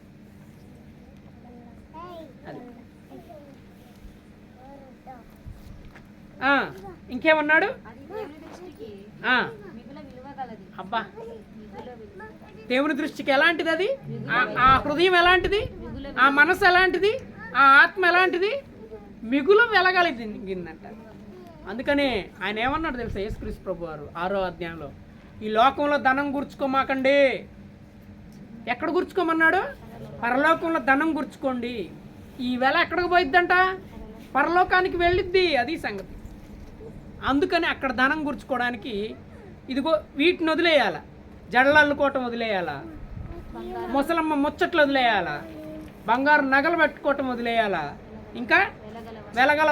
Speaker 1: ఇంకేమన్నాడు? అబ్బా, దేవుని దృష్టికి ఎలాంటిది అది? ఆ హృదయం ఎలాంటిది? ఆ మనసు ఎలాంటిది? ఆ ఆత్మ ఎలాంటిది? మిగులు వెలగలిగిందంట. అందుకనే ఆయన ఏమన్నాడు తెలుసా? యేసుక్రీస్తు ప్రభు వారు 6వ అధ్యాయంలో, ఈ లోకంలో ధనం గుర్చుకోమాకండి. ఎక్కడ గుర్చుకోమన్నాడు? పరలోకంలో ధనం గుర్చుకోండి. ఈ వెల ఎక్కడికి పోయిద్దంట? పరలోకానికి వెళ్ళిద్ది. అది సంగతి. అందుకని అక్కడ ధనం గుర్చుకోవడానికి ఇదిగో వీటిని వదిలేయాల. జడలు అల్లుకోవటం వదిలేయాలా, ముసలమ్మ ముచ్చట్లు వదిలేయాలా, బంగారు నగలు పెట్టుకోవటం వదిలేయాలా, ఇంకా వెలగల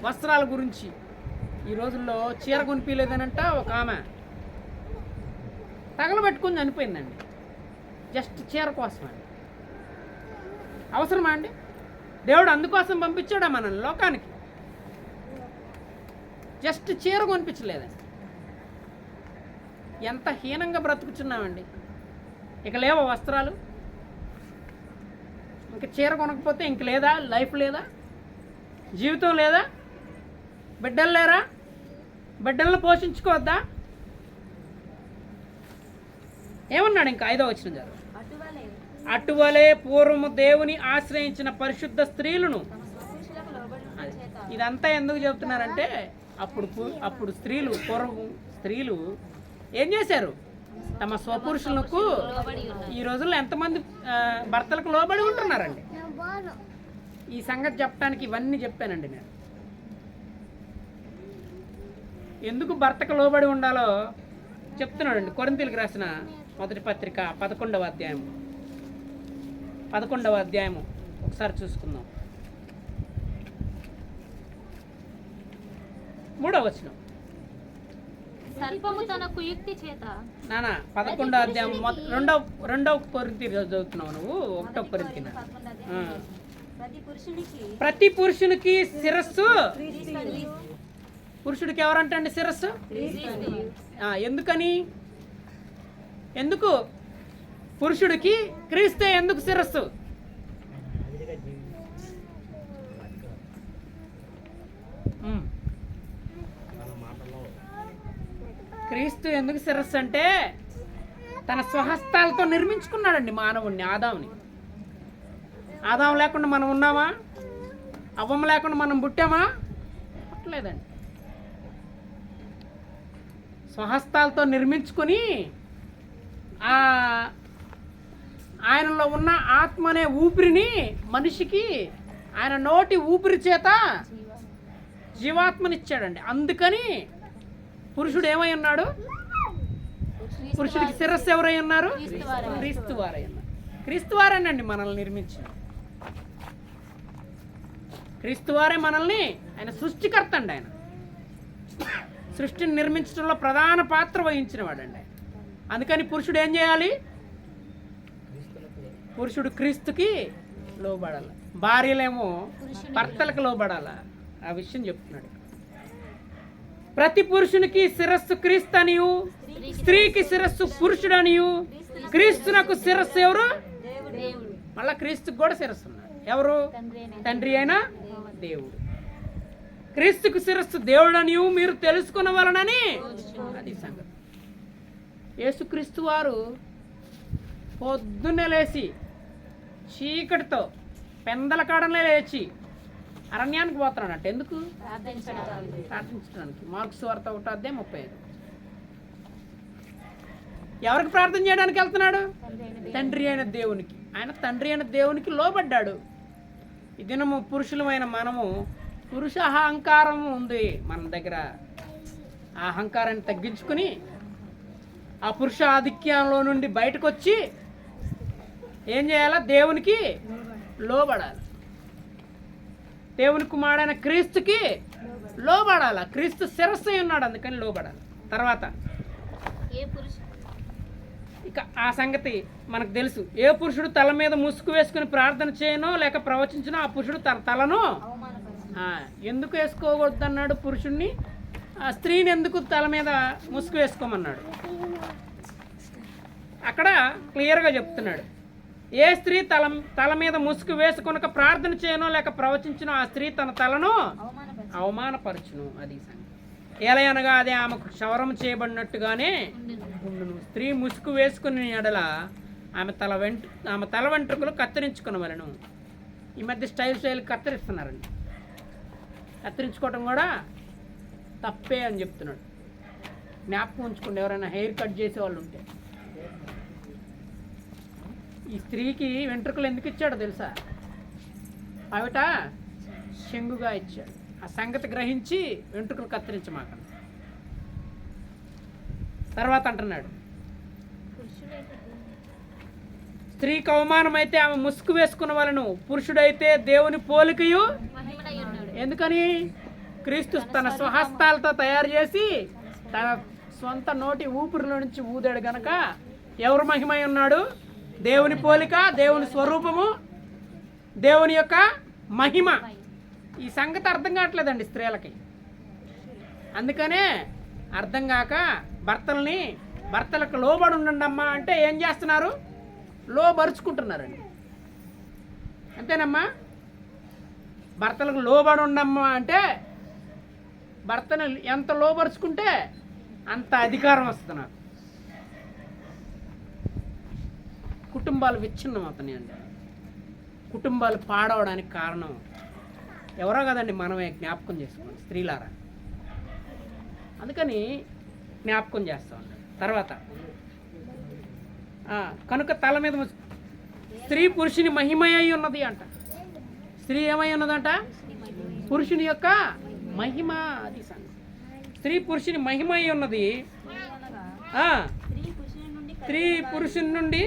Speaker 1: వస్త్రాల గురించి. ఈ రోజుల్లో చీర కొనిపించలేదనంట ఒక ఆమె తగలబెట్టుకుని చనిపోయిందండి. జస్ట్ చీర కోసమండి. అవసరమా అండి? దేవుడు అందుకోసం పంపించాడా మనల్ని లోకానికి? జస్ట్ చీర కొనిపించలేదండి. ఎంత హీనంగా బ్రతుకుతున్నామండి. ఇక లేవా వస్త్రాలు? ఇంక చీర కొనకపోతే ఇంక లేదా? లైఫ్ లేదా? జీవితం లేదా? బిడ్డలు లేరా? బిడ్డలను పోషించుకోవద్దా? ఏమన్నాడు ఇంకా 5వ వచనం చదువు.
Speaker 2: అటువలే
Speaker 1: అటువలే పూర్వము దేవుని ఆశ్రయించిన పరిశుద్ధ స్త్రీలను.
Speaker 2: పురుషులకు లోబడి చేత
Speaker 1: ఇదంతా ఎందుకు చెప్తున్నారంటే అప్పుడు పూర్వం స్త్రీలు ఏం చేశారు? తమ స్వపురుషులకు. ఈ రోజుల్లో ఎంతమంది భర్తలకు లోబడి ఉంటున్నారండి? ఈ సంగతి చెప్పడానికి ఇవన్నీ చెప్పానండి నేను. ఎందుకు భర్తకు లోబడి ఉండాలో చెప్తున్నాడండి. కొరింథీయులకు రాసిన మొదటి పత్రిక 11వ అధ్యాయము ఒకసారి చూసుకుందాం. 3వ వచనం.
Speaker 2: సర్పము తన కుయుక్తి చేత.
Speaker 1: నానా 11వ అధ్యాయం రెండవ కొరింథీ చదువుతున్నావు నువ్వు. 1వ కొరింథీ. ప్రతి పురుషునికి శిరస్సు. పురుషుడికి ఎవరంటండి శిరస్సు? ఎందుకు పురుషుడికి క్రీస్తే ఎందుకు శిరస్సు? క్రీస్తు ఎందుకు శిరస్సు అంటే తన స్వహస్తాలతో నిర్మించుకున్నాడండి మానవుణ్ణి, ఆదాముని. ఆదాము లేకుండా మనం ఉన్నామా? అవ్వము లేకుండా మనం పుట్టామా? పుట్టలేదండి. స్వహస్తాలతో నిర్మించుకొని ఆయనలో ఉన్న ఆత్మ అనే ఊపిరిని మనిషికి ఆయన నోటి ఊపిరి చేత జీవాత్మనిచ్చాడండి. అందుకని పురుషుడు ఏమై ఉన్నాడు? పురుషుడికి శిరస్సు ఎవరై ఉన్నారు? క్రీస్తు వారై ఉన్నారు. క్రీస్తు వారేనండి మనల్ని నిర్మించింది. క్రీస్తు వారే మనల్ని, ఆయన సృష్టికర్త అండి. ఆయన సృష్టిని నిర్మించడంలో ప్రధాన పాత్ర వహించిన వాడండి. అందుకని పురుషుడు ఏం చేయాలి? పురుషుడు క్రీస్తుకి లోబడాలి, భార్యలేమో భర్తలకు లోబడాల. ఆ విషయం చెప్తున్నాడు. ప్రతి పురుషునికి శిరస్సు క్రీస్తు అనియు, స్త్రీకి శిరస్సు పురుషుడు అనియు. క్రీస్తునకు శిరస్సు ఎవరు? మళ్ళా క్రీస్తుకు కూడా శిరస్సు ఉన్నారు. ఎవరు? తండ్రి అయినా దేవుడు. క్రీస్తుకు శిరస్సు దేవుడు అనియు మీరు తెలుసుకునవలనని. అది సంగతి. యేసుక్రీస్తు వారు పొద్దున్నే లేచి చీకటితో పెందల కాడనే లేచి అరణ్యానికి పోతున్నాడంట. ఎందుకు? ప్రార్థించడానికి. మార్కు సువార్త 1:35. ఎవరికి ప్రార్థన చేయడానికి వెళ్తున్నాడు? తండ్రి అయిన దేవునికి. ఆయన తండ్రి అయిన దేవునికి లోబడ్డాడు. ఈ దినము పురుషులమైన మనము, పురుష అహంకారం ఉంది మన దగ్గర. ఆ అహంకారాన్ని తగ్గించుకుని ఆ పురుష ఆధిక్యంలో నుండి బయటకు వచ్చి ఏం చేయాలా? దేవునికి లోబడాలి. దేవుని కుమారుడైన క్రీస్తుకి లోబడాల. క్రీస్తు శిరస్సు ఉన్నాడు, అందుకని లోబడాలి. తర్వాత ఇక ఆ సంగతి మనకు తెలుసు. ఏ పురుషుడు తల మీద ముసుగు వేసుకుని ప్రార్థన చేయనో లేక ప్రవచించినో ఆ పురుషుడు తన తలను ఎందుకు వేసుకోకూడదు అన్నాడు? పురుషుణ్ణి, ఆ స్త్రీని ఎందుకు తల మీద ముసుగు వేసుకోమన్నాడు? అక్కడ క్లియర్గా చెప్తున్నాడు. ఏ స్త్రీ తల మీద ముసుగు వేసుకొనక ప్రార్థన చేయనో లేక ప్రవచించినో ఆ స్త్రీ తన తలను అవమానపరచును. అది సంగతి. ఏలయనగా అదే ఆమెకు క్షవరం చేయబడినట్టుగానే ఉండును. స్త్రీ ముసుగు వేసుకుని ఎడల ఆమె తల వెంట్రుకలు కత్తిరించుకునవలెను. ఈ మధ్య స్టైల్ కత్తిరిస్తున్నారండి. కత్తిరించుకోవటం కూడా తప్పే అని చెప్తున్నాడు. జ్ఞాపకం ఉంచుకోండి, ఎవరైనా హెయిర్ కట్ చేసే వాళ్ళు ఉంటే. ఈ స్త్రీకి వెంట్రుకలు ఎందుకు ఇచ్చాడో తెలుసా? ఆవిట చెంగుగా ఇచ్చాడు. ఆ సంగతి గ్రహించి వెంట్రుకలు కత్తిరించమాకండి. తర్వాత అంటున్నాడు, స్త్రీకి అవమానమైతే ఆమె ముసుగు వేసుకున్న వాళ్ళను, పురుషుడైతే దేవుని పోలికయు. ఎందుకని? క్రీస్తు తన స్వహస్తాలతో తయారు చేసి తన సొంత నోటి ఊపిరిలో నుంచి ఊదాడు గనక ఎవరు మహిమై ఉన్నాడు? దేవుని పోలిక, దేవుని స్వరూపము, దేవుని యొక్క మహిమ. ఈ సంగతి అర్థం కావట్లేదండి స్త్రీలకి. అందుకనే అర్థం కాక భర్తలకు లోబడి ఉండండి అమ్మా అంటే ఏం చేస్తున్నారు? లోబరుచుకుంటున్నారండి. అంతేనమ్మా? భర్తలకు లోబడి ఉండమ్మా అంటే భర్తను ఎంత లోబరుచుకుంటే అంత అధికారం వస్తుంది నాకు. కుటుంబాలు విచ్ఛిన్నం అవుతున్నాయండి. కుటుంబాలు పాడవడానికి కారణం ఎవరో కదండి, మనమే జ్ఞాపకం చేసుకోండి స్త్రీలారా. అందుకని జ్ఞాపకం చేస్తూ ఉంటాడు. తర్వాత కనుక తల మీద స్త్రీ పురుషుని మహిమ అయి ఉన్నది అంట. స్త్రీ ఏమై ఉన్నదంట? పురుషుని యొక్క మహిమ. అది స్త్రీ పురుషుని మహిమ అయి ఉన్నది. స్త్రీ పురుషుని నుండి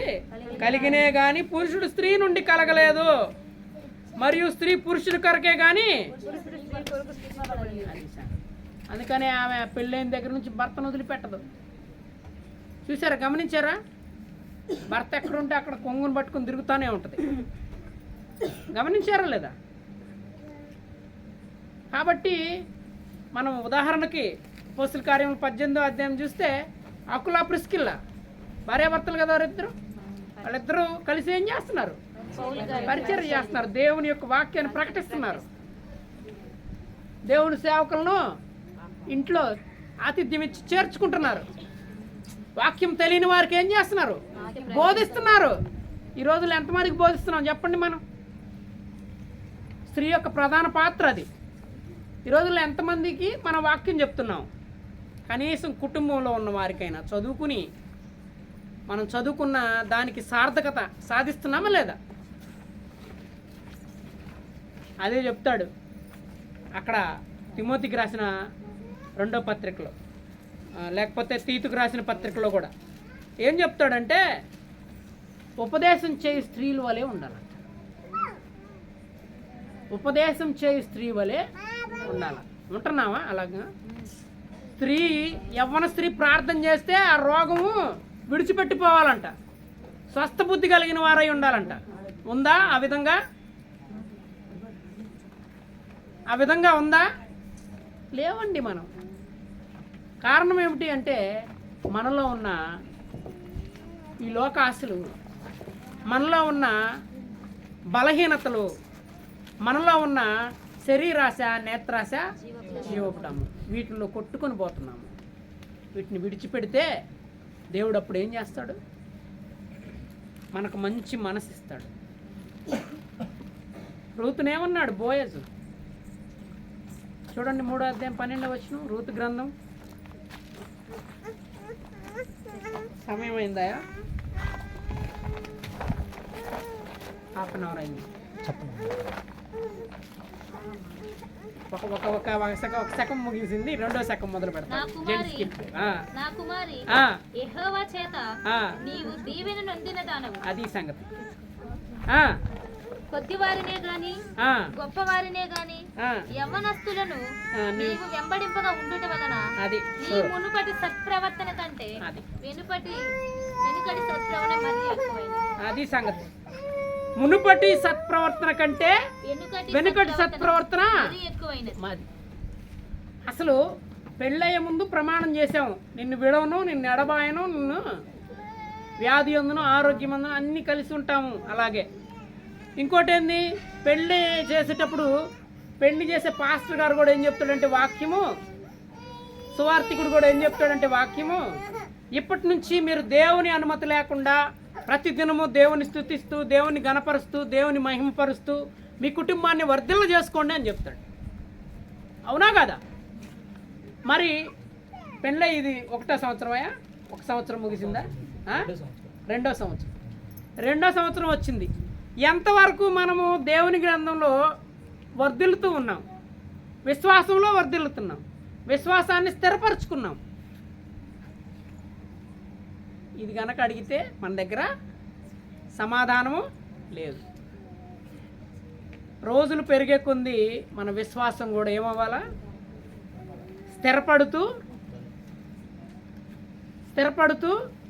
Speaker 1: కలిగినే గాని పురుషుడు స్త్రీ నుండి కలగలేదు, మరియు స్త్రీ పురుషుని కొరకే గాని. అందుకనే ఆమె పెళ్ళైన దగ్గర నుంచి భర్తను వదిలిపెట్టదు. చూసారా, గమనించారా? భర్త ఎక్కడుంటే అక్కడ కొంగును పట్టుకుని తిరుగుతూనే ఉంటుంది. గమనించారా లేదా? కాబట్టి మనం ఉదాహరణకి అపోస్తలుల కార్యములు 18వ అధ్యాయం చూస్తే అకుల ప్రిస్కిల్లా భార్యాభర్తలు కదా వారిద్దరు. వాళ్ళిద్దరూ కలిసి ఏం చేస్తున్నారు? పరిచర్య చేస్తున్నారు. దేవుని యొక్క వాక్యాన్ని ప్రకటిస్తున్నారు. దేవుని సేవకులను ఇంట్లో ఆతిథ్యం ఇచ్చి చేర్చుకుంటున్నారు. వాక్యం తెలియని వారికి ఏం చేస్తున్నారు? బోధిస్తున్నారు. ఈ రోజుల్లో ఎంతమందికి బోధిస్తున్నాం చెప్పండి? మనం స్త్రీ యొక్క ప్రధాన పాత్ర అది. ఈ రోజుల్లో ఎంతమందికి మన వాక్యం చెప్తున్నాం? కనీసం కుటుంబంలో ఉన్న వారికైనా చదువుకుని మనం చదువుకున్న దానికి సార్థకత సాధిస్తున్నామా లేదా? అదే చెప్తాడు అక్కడ తిమోతికి రాసిన 2వ పత్రికలో, లేకపోతే తీతుకు రాసిన పత్రికలో కూడా ఏం చెప్తాడంటే ఉపదేశం చేయి స్త్రీల వలె ఉండాలంట. ఉపదేశం చేయి స్త్రీ వలె ఉండాలి. ఉంటున్నావా అలాగా? స్త్రీ, యవ్వన స్త్రీ ప్రార్థన చేస్తే ఆ రోగము విడిచిపెట్టిపోవాలంట. స్వస్థ బుద్ధి కలిగిన వారై ఉండాలంట. ఉందా ఆ విధంగా? ఆ విధంగా ఉందా? లేవండి. మనం కారణం ఏమిటి అంటే మనలో ఉన్న ఈ లోకాశలు, మనలో ఉన్న బలహీనతలు, మనలో ఉన్న శరీరాశ, నేత్రాశ, జీవపుటము, వీటిల్లో కొట్టుకొని పోతున్నాము. వీటిని విడిచిపెడితే దేవుడు అప్పుడు ఏం చేస్తాడు? మనకు మంచి మనసు ఇస్తాడు. రూతునేమన్నాడు బోయజు? చూడండి 3వ అధ్యాయం 12వ వచనం, రూతు గ్రంథం. సమయం అయిందా? హాఫ్ అన్ అవర్ అయింది. ఒక శకం ముగిసింది, 2వ శకం మొదలు పెడతాం. అది సంగతి.
Speaker 2: కొద్దివారినే గాని గొప్పవారినే గాని యవ్వనస్తులను నీవు వెంబడింపగా ఉండుట వలన నీ మునుపటి సత్ప్రవర్తన కంటే వెనుకటి సత్ప్రవర్తన మరి ఎక్కువైనది.
Speaker 1: అది సంగతి. మునుపటి సత్ప్రవర్తన కంటే వెనుకటి సత్ప్రవర్తన మాది. అసలు పెళ్ళయ్యే ముందు ప్రమాణం చేసాము, నిన్ను విడవను, నిన్ను ఎడబాయను, నిన్ను వ్యాధి అందును ఆరోగ్యం అందును అన్నీ కలిసి ఉంటాము. అలాగే ఇంకోటి ఏంది, పెళ్ళి చేసేటప్పుడు పెళ్లి చేసే పాస్టర్ గారు కూడా ఏం చెప్తాడంటే వాక్యము, సువార్థికుడు కూడా ఏం చెప్తాడంటే వాక్యము, ఇప్పటి నుంచి మీరు దేవుని అనుమతి లేకుండా ప్రతిదినము దేవుని స్తుతిస్తూ, దేవుని గణపరుస్తూ, దేవుని మహిమపరుస్తూ మీ కుటుంబాన్ని వర్ధిల్ల చేసుకోండి అని చెప్తాడు. అవునా కదా? మరి పెళ్ళై ఇది 1వ సంవత్సరమయ్యా? 1 సంవత్సరం ముగిసిందా? 2వ సంవత్సరం. 2వ సంవత్సరం వచ్చింది. ఎంతవరకు మనము దేవుని గ్రంథంలో వర్ధిల్లుతూ ఉన్నాం? విశ్వాసంలో వర్ధిల్లుతున్నాం, విశ్వాసాన్ని స్థిరపరచుకున్నాం. ఇది కనుక అడిగితే మన దగ్గర సమాధానము లేదు. రోజులు పెరిగే కొద్దీ మన విశ్వాసం కూడా ఏమవ్వాలా? స్థిరపడుతూ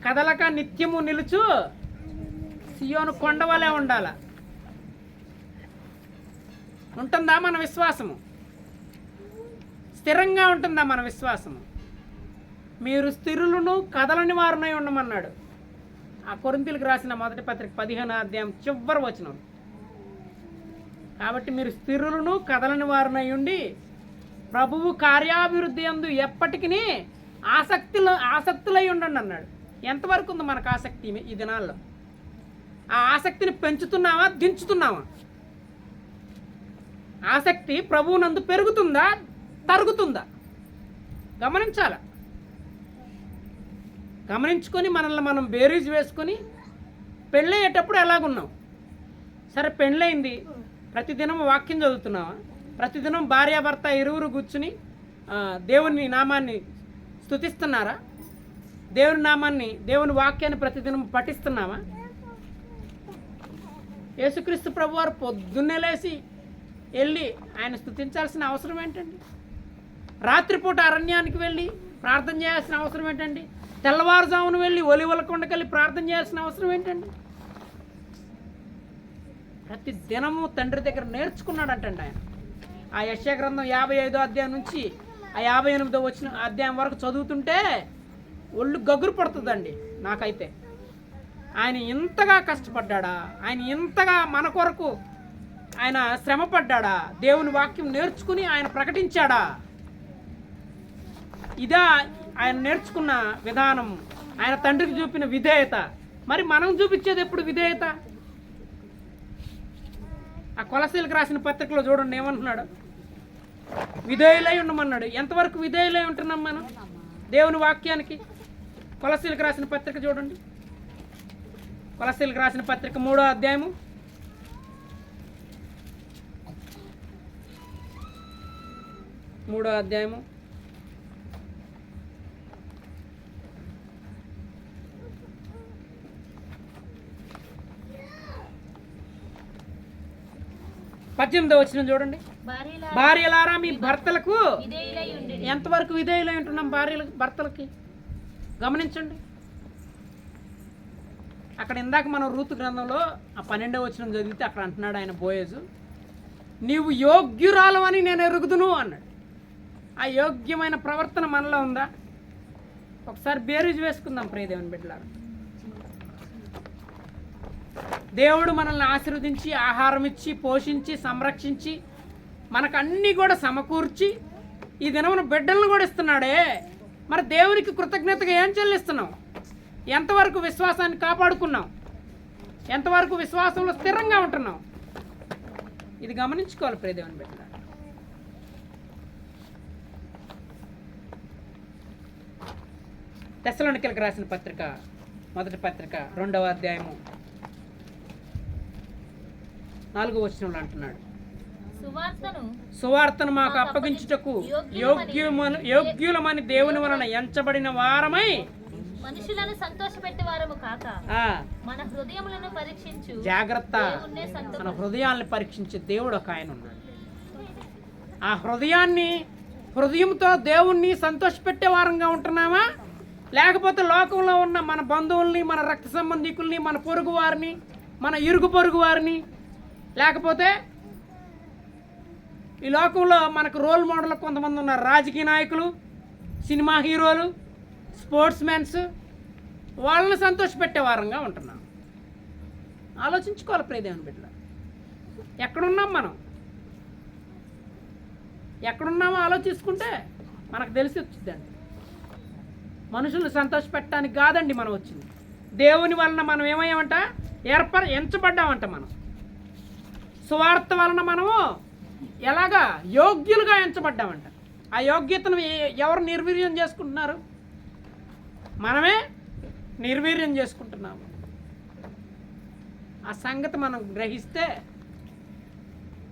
Speaker 1: కదలక నిత్యము నిలుచు సియోను కొండవలే ఉండాల. ఉంటుందా మన విశ్వాసము? స్థిరంగా ఉంటుందా మన విశ్వాసము? మీరు స్థిరులను కదలని వారునై ఉండమన్నాడు ఆ కొరింథీయులకు రాసిన 1వ పత్రిక 15వ అధ్యాయం చివరి వచనం. కాబట్టి మీరు స్థిరులను కదలని వారునై ఉండి ప్రభువు కార్యాభివృద్ధి యందు ఎప్పటికీ ఆసక్తులై ఉండండి అన్నాడు. ఎంతవరకు ఉంది మనకు ఆసక్తి ఈ దినాల్లో? ఆ ఆసక్తిని పెంచుతున్నావా, దించుతున్నావా? ఆసక్తి ప్రభువునందు పెరుగుతుందా, తరుగుతుందా? గమనించాల. గమనించుకొని మనల్ని మనం బేరీజ్ వేసుకొని పెళ్ళయ్యేటప్పుడు ఎలాగున్నాం? సరే, పెళ్ళయింది, ప్రతిదినం వాక్యం చదువుతున్నావా? ప్రతిదినం భార్యాభర్త ఇరువురు కూర్చుని దేవుని నామాన్ని స్తుతిస్తున్నారా? దేవుని నామాన్ని, దేవుని వాక్యాన్ని ప్రతిదినం పఠిస్తున్నావా? యేసుక్రీస్తు ప్రభువారు పొద్దున్నే లేచి వెళ్ళి ఆయన స్తుతించాల్సిన అవసరం ఏంటండి? రాత్రిపూట అరణ్యానికి వెళ్ళి ప్రార్థన చేయాల్సిన అవసరం ఏంటండి? తెల్లవారుజామున వెళ్ళి ఒలివల కొండకెళ్ళి ప్రార్థన చేయాల్సిన అవసరం ఏంటండి? ప్రతి దినము తండ్రి దగ్గర నేర్చుకున్నాడంటండి ఆయన. ఆ యెషయా గ్రంథం 55వ అధ్యాయం నుంచి ఆ 58వ అధ్యాయం వరకు చదువుతుంటే ఒళ్ళు గగురు పడుతుందండి నాకైతే. ఆయన ఇంతగా కష్టపడ్డా, ఆయన ఇంతగా మన కొరకు ఆయన శ్రమపడ్డా, దేవుని వాక్యం నేర్చుకుని ఆయన ప్రకటించాడా? ఇదా ఆయన నేర్చుకున్న విధానం, ఆయన తండ్రికి చూపిన విధేయత. మరి మనం చూపించేది ఎప్పుడు విధేయత? ఆ కొలసీలకు రాసిన పత్రికలో చూడండి ఏమంటున్నాడు, విధేయులై ఉండమన్నాడు. ఎంతవరకు విధేయులై ఉంటున్నాం మనం దేవుని వాక్యానికి? కొలసీలకు రాసిన పత్రిక చూడండి, కొలసీలకు రాసిన పత్రిక 3వ అధ్యాయము 3వ అధ్యాయము 18వ వచనం చూడండి. భార్యలారా మీ భర్తలకు ఎంతవరకు విధేయులై ఉంటున్నాం? భర్తలకి గమనించండి. అక్కడ ఇందాక మనం రూతు గ్రంథంలో ఆ 12వ వచనం చదివితే అక్కడ అంటున్నాడు ఆయన బోయజు, నీవు యోగ్యురాలవని నేను ఎరుగుదును అన్నాడు. ఆ యోగ్యమైన ప్రవర్తన మనలో ఉందా? ఒకసారి బేరీజు వేసుకుందాం ప్రియదేవుని బిడ్డలారా. దేవుడు మనల్ని ఆశీర్వదించి ఆహారం ఇచ్చి పోషించి సంరక్షించి మనకు అన్నీ కూడా సమకూర్చి ఈ దినమున బిడ్డలను కూడా ఇస్తున్నాడే. మరి దేవునికి కృతజ్ఞతగా ఏం చెల్లిస్తున్నాం? ఎంతవరకు విశ్వాసాన్ని కాపాడుకున్నాం? ఎంతవరకు విశ్వాసంలో స్థిరంగా ఉంటున్నాం? ఇది గమనించుకోవాలి ప్రియదేవుని బిడ్డలారా. తెస్సలోనికీయులకు రాసిన పత్రిక, మొదటి పత్రిక 2వ అధ్యాయము 4వ వచనంలో అంటున్నాడు, సువార్తను మాకు అప్పగించుటకు యోగ్యులమని దేవుని వలన ఎంచబడిన వారమై
Speaker 2: మనుషులను సంతోషపెట్టే వారము కాక మన హృదయములను పరీక్షించు.
Speaker 1: జాగ్రత్త, మన హృదయాలను పరీక్షించే దేవుడు ఒక ఆయన ఉన్నాడు. ఆ హృదయంతో దేవుణ్ణి సంతోషపెట్టే వారంగా ఉంటున్నామా? లేకపోతే లోకంలో ఉన్న మన బంధువుల్ని, మన రక్త సంబంధికుల్ని, మన పొరుగు వారిని, మన ఇరుగు పొరుగు వారిని, లేకపోతే ఈ లోకంలో మనకు రోల్ మోడల్ కొంతమంది ఉన్నారు, రాజకీయ నాయకులు, సినిమా హీరోలు, స్పోర్ట్స్ మెన్స్, వాళ్ళని సంతోషపెట్టే వారంగా ఉంటున్నాం. ఆలోచించుకోవాలి ప్రియదేవుని బిడ్డలు. ఎక్కడున్నాం మనం? ఎక్కడున్నామో ఆలోచించుకుంటే మనకు తెలిసి వచ్చిందండి. మనుషులను సంతోషపెట్టడానికి కాదండి మనం వచ్చింది. దేవుని వలన మనం ఏమయ్యామంట? ఎంచబడ్డామంట. మనం సువార్త వలన మనము ఎలాగా యోగ్యులుగా ఎంచబడ్డామంట. ఆ యోగ్యతను ఎవరు నిర్వీర్యం చేసుకుంటున్నారు? మనమే నిర్వీర్యం చేసుకుంటున్నాము. ఆ సంగతి మనం గ్రహిస్తే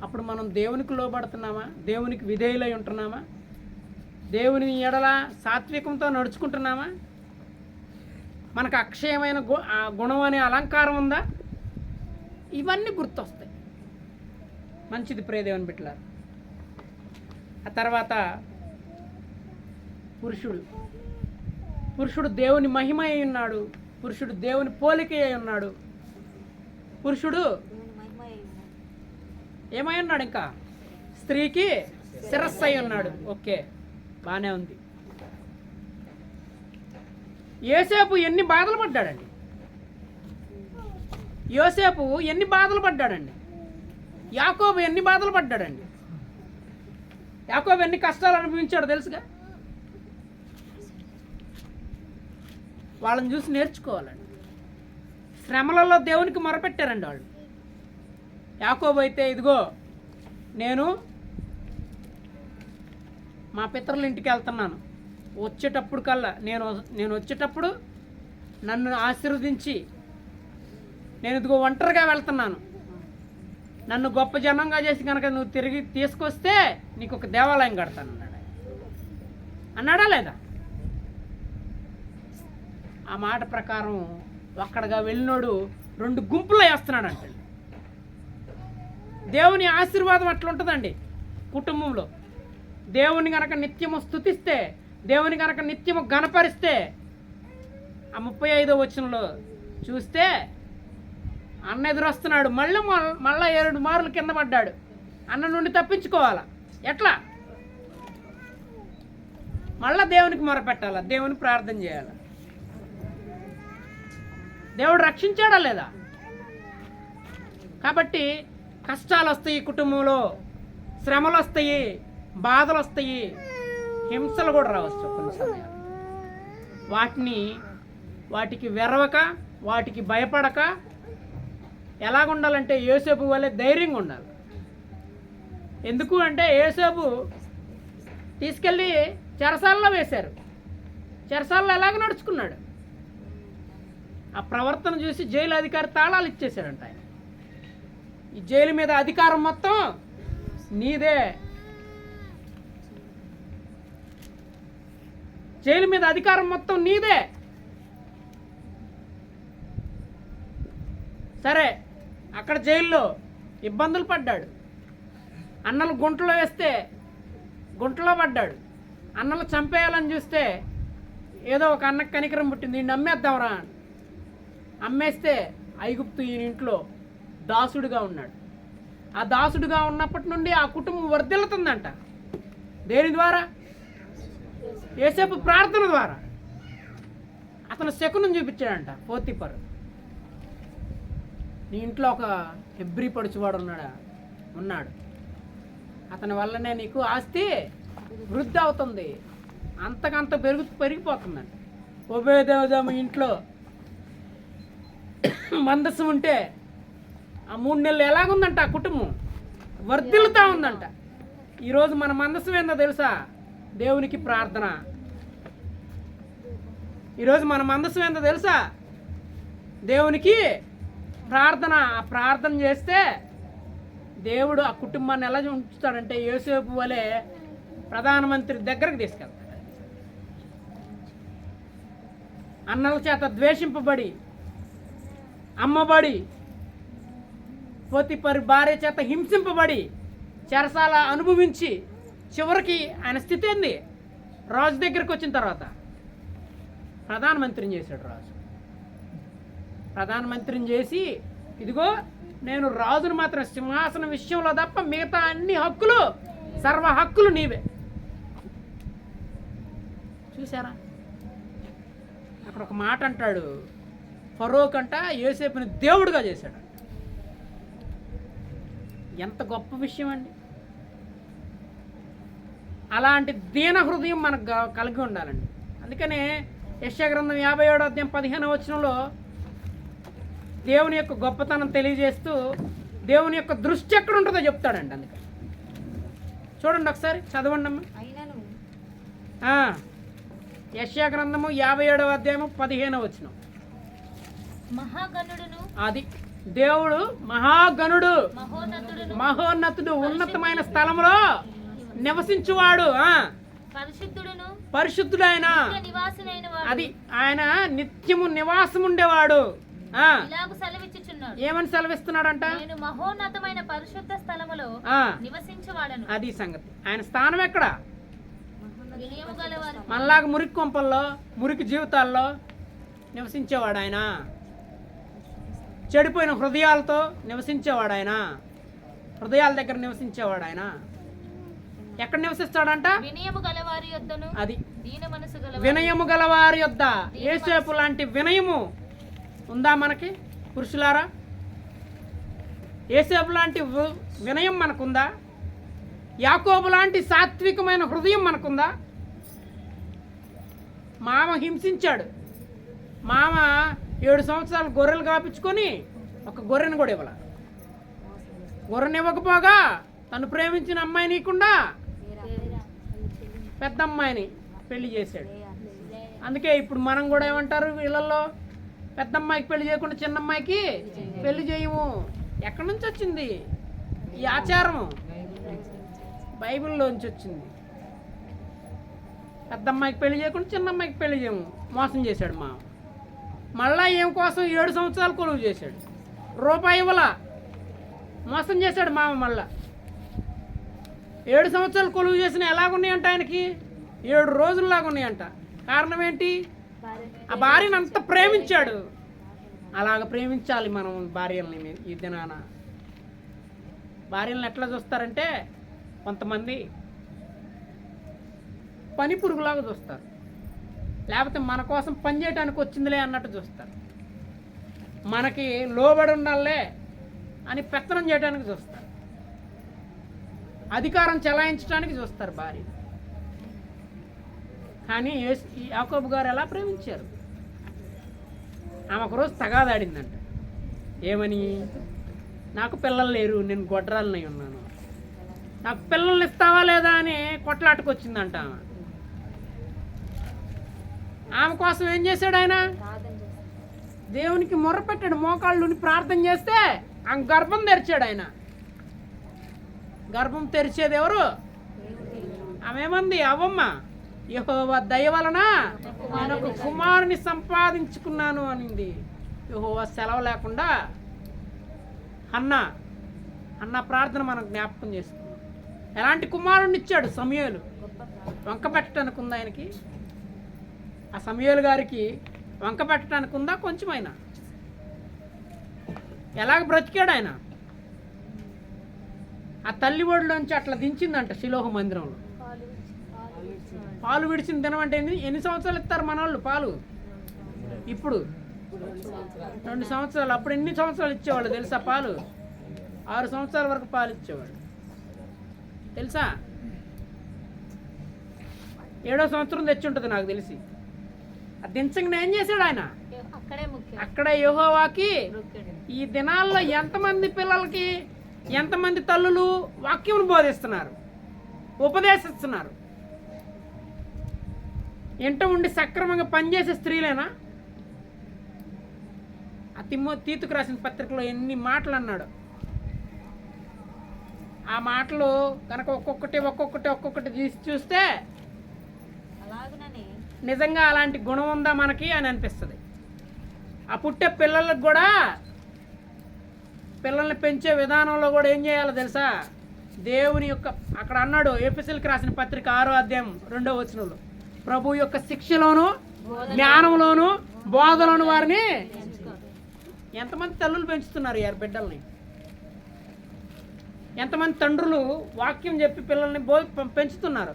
Speaker 1: అప్పుడు మనం దేవునికి లోబడుతున్నామా? దేవునికి విధేయులై ఉంటున్నామా? దేవుని ఎడల సాత్వికంతో నడుచుకుంటున్నామా? మనకు అక్షయమైన గుణం అనే అలంకారం ఉందా? ఇవన్నీ గుర్తొస్తాయి. మంచిది ప్రియదేవుని బిడ్డలారా. ఆ తర్వాత పురుషుడు దేవుని మహిమ అయి ఉన్నాడు. పురుషుడు దేవుని పోలిక అయి ఉన్నాడు. పురుషుడు ఏమై ఉన్నాడు? ఇంకా స్త్రీకి శిరస్సు అయి ఉన్నాడు. ఓకే, బాగానే ఉంది. యోసేపు ఎన్ని బాధలు పడ్డాడండి? యోసేపు ఎన్ని బాధలు పడ్డాడండి? యాకోబు ఎన్ని బాధలు పడ్డాడండి? యాకోబు ఎన్ని కష్టాలు అనుభవించాడో తెలుసుగా. వాళ్ళని చూసి నేర్చుకోవాలండి. శ్రమలలో దేవునికి మొరపెట్టారండి వాళ్ళు. యాకోబు అయితే ఇదిగో నేను మా పితరుల ఇంటికి వెళ్తున్నాను, వచ్చేటప్పుడు కల్లా నేను వచ్చేటప్పుడు నన్ను ఆశీర్వదించి, నేను ఇదిగో ఒంటరిగా వెళ్తున్నాను, నన్ను గొప్ప జనంగా చేసి కనుక నువ్వు తిరిగి తీసుకొస్తే నీకు ఒక దేవాలయం కడతాను అన్నాడా లేదా? ఆ మాట ప్రకారం ఒక్కడగా వెళ్ళినోడు 2 గుంపులు వేస్తున్నాడు అంటే. దేవుని ఆశీర్వాదం అట్లా ఉంటుందండి కుటుంబంలో. దేవుని కనుక నిత్యము స్తుతిస్తే, దేవుని కనుక నిత్యము గణపరిస్తే, ఆ 35వ వచనంలో చూస్తే అన్న ఎదురొస్తున్నాడు, మళ్ళీ 7 మార్లు కింద పడ్డాడు. అన్న నుండి తప్పించుకోవాలా ఎట్లా? మళ్ళా దేవునికి మొరపెట్టాలా, దేవుని ప్రార్థన చేయాలా. దేవుడు రక్షించాడా లేదా? కాబట్టి కష్టాలు వస్తాయి, కుటుంబంలో శ్రమలు వస్తాయి, బాధలు వస్తాయి, హింసలు కూడా రావచ్చు కొన్ని సమయాలు. వాటికి వెరవక, వాటికి భయపడక ఎలాగుండాలంటే యోసేపు వల్లే ధైర్యంగా ఉండాలి. ఎందుకు అంటే యోసేపు తీసుకెళ్ళి చెరసాలలో వేశారు. చెరసాలలో ఎలాగ నడుచుకున్నాడు? ఆ ప్రవర్తన చూసి జైలు అధికారి తాళాలు ఇచ్చేశాడంట. ఆయన ఈ జైలు మీద అధికారం మొత్తం నీదే, జైలు మీద అధికారం మొత్తం నీదే. సరే, అక్కడ జైల్లో ఇబ్బందులు పడ్డాడు. అన్నలు గుంటలో వేస్తే గుంటలో పడ్డాడు. అన్నలు చంపేయాలని చూస్తే ఏదో ఒక అన్నకు కనికరం పుట్టింది, ఈయన అమ్మేద్దాంరా. అమ్మేస్తే ఐగుప్తు ఈయన ఇంట్లో దాసుడుగా ఉన్నాడు. ఆ దాసుడుగా ఉన్నప్పటి నుండి ఆ కుటుంబం వర్ధిల్లుతుందంట. దేని ద్వారా? యోసేపు ప్రార్థన ద్వారా. అతను శకునం చూపించాడంట పోతీఫరు. నీ ఇంట్లో ఒక హెబ్రీ పడుచువాడు ఉన్నాడు, అతని వల్లనే నీకు ఆస్తి వృద్ధి అవుతుంది, అంతకంత పెరిగిపోతుందంట. ఒబేదేవోము ఇంట్లో మందస్సు ఉంటే ఆ 3 నెలలు ఎలాగుందంట ఆ కుటుంబం? వర్ధిల్లుతా ఉందంట. ఈరోజు మన మందస్సు ఏందో తెలుసా? దేవునికి ప్రార్థన. ఈరోజు మన మందస్సు ఏందో తెలుసా? దేవునికి ప్రార్థన. ఆ ప్రార్థన చేస్తే దేవుడు ఆ కుటుంబాన్ని ఎలా ఉంచుతాడంటే యోసేపు వలె ప్రధానమంత్రి దగ్గరకు తీసుకెళ్తాడు. అన్నల చేత ద్వేషింపబడి, అమ్మబడి, పోతీఫరు భార్య చేత హింసింపబడి, చెరసాల అనుభవించి చివరికి ఆయన స్థితి ఏంది? రాజు దగ్గరికి వచ్చిన తర్వాత ప్రధానమంత్రిని చేశాడు రాజు. ప్రధానమంత్రిని చేసి ఇదిగో నేను రాజును మాత్రం సింహాసనం విషయంలో తప్ప మిగతా అన్ని హక్కులు, సర్వ హక్కులు నీవే. చూసారా? అక్కడ ఒక మాట అంటాడు, ఫరో కంట యోసేపుని దేవుడుగా చేశాడు. ఎంత గొప్ప విషయం అండి! అలాంటి దీన హృదయం మనకు కలిగి ఉండాలండి. అందుకనే యెషయా గ్రంథం 57వ అధ్యాయం 15వ వచనంలో దేవుని యొక్క గొప్పతనం తెలియజేస్తూ దేవుని యొక్క దృష్టి ఎక్కడ ఉంటుందో చెప్తాడండి. అందుకని చూడండి ఒకసారి, చదవండి అమ్మ. యెషయా గ్రంథము 57వ అధ్యాయము 15వ వచనం.
Speaker 2: మహాగణుడును,
Speaker 1: అది దేవుడు మహాగణుడు, మహోన్నతుడు, ఉన్నతమైన స్థలంలో నివసించువాడు, పరిశుద్ధుడైన, అది ఆయన నిత్యము నివాసం ఉండేవాడు. ఏమని సెలవిస్తున్నాడంట?
Speaker 2: మహోన్నతమైన పరిశుద్ధ స్థలములో నివసించువాడను.
Speaker 1: అది సంగతి. ఆయన స్థానం ఎక్కడ? మనలాగా మురికి కొంపల్లో, మురికి జీవితాల్లో నివసించేవాడు ఆయన. చెడిపోయిన హృదయాలతో నివసించేవాడు ఆయన. హృదయాల దగ్గర నివసించేవాడు ఆయన. ఎక్కడ నివసిస్తాడంట?
Speaker 2: వినయము గలవారి యొద్దను,
Speaker 1: అది
Speaker 2: దీన మనసు గలవారి,
Speaker 1: వినయము గలవారి యొద్ద. యోసేపు లాంటి వినయము ఉందా మనకి పురుషులారా? యోసేపు లాంటి వినయం మనకుందా? యాకోబు లాంటి సాత్వికమైన హృదయం మనకుందా? మామ హింసించాడు, మామ 7 సంవత్సరాలు గొర్రెలు కాపించుకొని ఒక గొర్రెను కూడా ఇవ్వాల. గొర్రెని ఇవ్వకపోగా తను ప్రేమించిన అమ్మాయి నీకుండా పెద్ద అమ్మాయిని పెళ్లి చేశాడు. అందుకే ఇప్పుడు మనం కూడా ఏమంటారు ఇళ్ళల్లో, పెద్ద అమ్మాయికి పెళ్లి చేయకుండా చిన్న అమ్మాయికి పెళ్లి చేయము. ఎక్కడి నుంచి వచ్చింది ఈ ఆచారం? బైబిల్లోంచి వచ్చింది. పెద్ద అమ్మాయికి పెళ్లి చేయకుండా చిన్న అమ్మాయికి పెళ్లి చేయము. మోసం చేశాడు మా. మళ్ళా ఏం కోసం 7 సంవత్సరాలు కొలువు చేశాడు. రూపాయి ఇవ్వాల, మోసం చేశాడు మామ. మళ్ళా 7 సంవత్సరాలు కొలువు చేసిన ఎలాగున్నాయంట ఆయనకి? 7 రోజుల్లాగా ఉన్నాయంట. కారణం ఏంటి? ఆ భార్యను అంత ప్రేమించాడు. అలాగ ప్రేమించాలి మనం భార్యల్ని. ఈ దినాన భార్యలను ఎట్లా చూస్తారంటే, కొంతమంది పని పురుగులాగా చూస్తారు, లేకపోతే మన కోసం పని చేయడానికి వచ్చిందిలే అన్నట్టు చూస్తారు. మనకి లోబడి ఉండాలే అని పెత్తనం చేయడానికి చూస్తారు, అధికారం చెలాయించడానికి చూస్తారు భార్య. కానీ యాకోబు గారు ఎలా ప్రేమించారు? ఆమె ఒకరోజు తగాదాడిందంట. ఏమని? నాకు పిల్లలు లేరు, నేను గొడ్రాలనై ఉన్నాను, నాకు పిల్లల్ని ఇస్తావా లేదా అని కొట్లాటుకొచ్చిందంట ఆమె. ఆమె కోసం ఏం చేశాడు ఆయన? దేవునికి మొర్ర పెట్టాడు, మోకాళ్ళుని ప్రార్థన చేస్తే ఆమె గర్భం తెరిచాడు ఆయన. గర్భం తెరిచేది ఎవరు? ఆమె ఏమంది? అవ్వమ్మ, యెహోవా దయ వలన నేను ఒక కుమారుని సంపాదించుకున్నాను అనింది. యెహోవా సెలవు లేకుండా అన్న ప్రార్థన మనం జ్ఞాపకం చేసుకున్నాం. ఎలాంటి కుమారుడిని ఇచ్చాడు? సమూయేలు. వంక పెట్టడానికి ఉందా ఆయనకి? ఆ సమూయేలు గారికి వంక పెట్టడానికి ఉందా కొంచెమైనా? ఎలాగ బ్రతికాడు ఆయన? ఆ తల్లి ఒడిలోంచి అట్లా దించిందంట శిలోహ మందిరంలో. పాలు విడిచిన దినం అంటే ఎన్ని సంవత్సరాలు ఇస్తారు మన వాళ్ళు పాలు? ఇప్పుడు 2 సంవత్సరాలు. అప్పుడు ఎన్ని సంవత్సరాలు ఇచ్చేవాళ్ళు తెలుసా పాలు? 6 సంవత్సరాల వరకు పాలు ఇచ్చేవాళ్ళు తెలుసా? 7వ సంవత్సరం తెచ్చి ఉంటుంది నాకు తెలిసి. అది దించగానే ఏం చేశాడు ఆయన? అక్కడే యెహోవాకి ఈ దినాల్లో ఎంతమంది పిల్లలకి, ఎంతమంది తల్లులు వాక్యం బోధిస్తున్నారు, ఉపదేశిస్తున్నారు? ఎంట ఉండి సక్రమంగా పనిచేసే స్త్రీలేనా? ఆ తీతుకు రాసిన పత్రికలో ఎన్ని మాటలు అన్నాడు. ఆ మాటలు కనుక ఒక్కొక్కటి తీసి చూస్తే నిజంగా అలాంటి గుణం ఉందా మనకి అని అనిపిస్తుంది. ఆ పుట్టే పిల్లలకు కూడా, పిల్లల్ని పెంచే విధానంలో కూడా ఏం చేయాలో తెలుసా? దేవుని యొక్క, అక్కడ అన్నాడు ఎఫెసీయులకు రాసిన పత్రిక 6వ అధ్యాయం 2వ వచనంలో, ప్రభు యొక్క శిక్షలోను జ్ఞానంలోను బోధలోను వారిని. ఎంతమంది తల్లులు పెంచుతున్నారు యారు బిడ్డల్ని? ఎంతమంది తండ్రులు వాక్యం చెప్పి పిల్లల్ని పెంచుతున్నారు?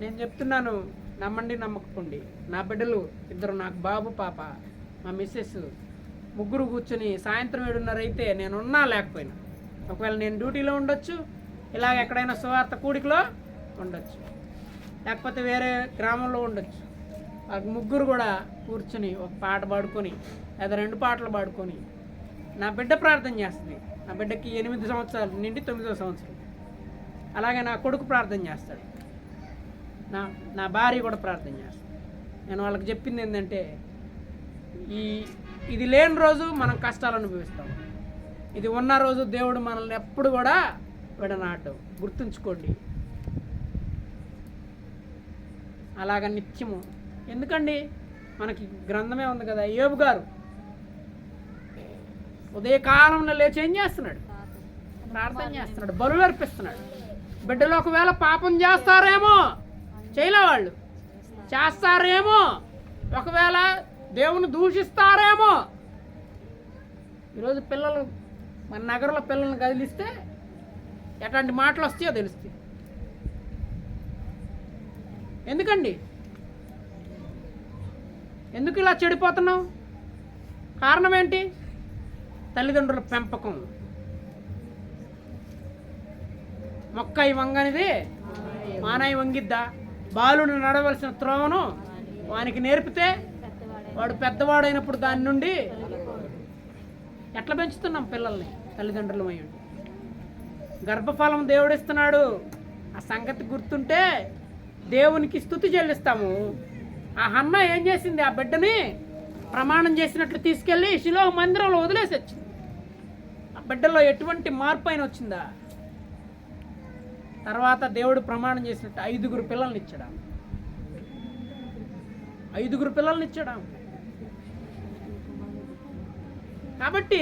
Speaker 1: నేను చెప్తున్నాను, నమ్మండి నమ్మకండి. నా బిడ్డలు 2, నాకు బాబు పాప, మా మిస్సెస్, 3 కూర్చొని సాయంత్రం 7:30 అయితే నేను ఉన్నా లేకపోయినా, ఒకవేళ నేను డ్యూటీలో ఉండొచ్చు, ఇలాగ ఎక్కడైనా సువార్త కూడికలో ఉండొచ్చు, లేకపోతే వేరే గ్రామంలో ఉండొచ్చు. ఆ 3 కూడా కూర్చొని ఒక పాట పాడుకొని లేదా 2 పాటలు పాడుకొని నా బిడ్డ ప్రార్థన చేస్తుంది. నా బిడ్డకి 8 సంవత్సరాలు నిండి 9వ సంవత్సరం. అలాగే నా కొడుకు ప్రార్థన చేస్తాడు, నా భార్య కూడా ప్రార్థన చేస్తాడు. నేను వాళ్ళకి చెప్పింది ఏంటంటే, ఇది లేని రోజు మనం కష్టాలు అనుభవిస్తాం, ఇది ఉన్న రోజు దేవుడు మనల్ని ఎప్పుడు కూడా విడనాడు. గుర్తుంచుకోండి. అలాగ నిత్యము. ఎందుకండి? మనకి గ్రంథమే ఉంది కదా. యోబు గారు ఉదయకాలంలో లేచి ఏం చేస్తున్నాడు? ప్రార్థన చేస్తున్నాడు, బలులు అర్పిస్తున్నాడు. బిడ్డలు ఒకవేళ పాపం చేస్తారేమో, చేయలే వాళ్ళు చేస్తారేమో, ఒకవేళ దేవుని దూషిస్తారేమో. ఈరోజు పిల్లలు, మన నగరంలో పిల్లల్ని కదిలిస్తే ఎట్లాంటి మాటలు వస్తాయో తెలుస్తాయి. ఎందుకండి? ఎందుకు ఇలా చెడిపోతున్నావు? కారణం ఏంటి? తల్లిదండ్రుల పెంపకం. మొక్కయి వంగనిది మానాయి వంగిద్దా? బాలుడు నడవలసిన త్రోవను వానికి నేర్పితే వాడు పెద్దవాడైనప్పుడు దాని నుండి ఎట్లా పెంచుతున్నాం పిల్లల్ని తల్లిదండ్రులమై ఉండి. గర్భఫలం దేవుడిస్తున్నాడు. ఆ సంగతి గుర్తుంటే దేవునికి స్తుతి చెల్లిస్తాము. ఆ హన్న ఏం చేసింది? ఆ బిడ్డని ప్రమాణం చేసినట్లు తీసుకెళ్ళి శిలో మందిరంలో వదిలేసి వచ్చింది. ఆ బిడ్డలో ఎటువంటి మార్పు అయినా వచ్చిందా? తర్వాత దేవుడు ప్రమాణం చేసినట్టు 5 పిల్లల్ని ఇచ్చాడు. 5 పిల్లల్ని ఇచ్చాడు. కాబట్టి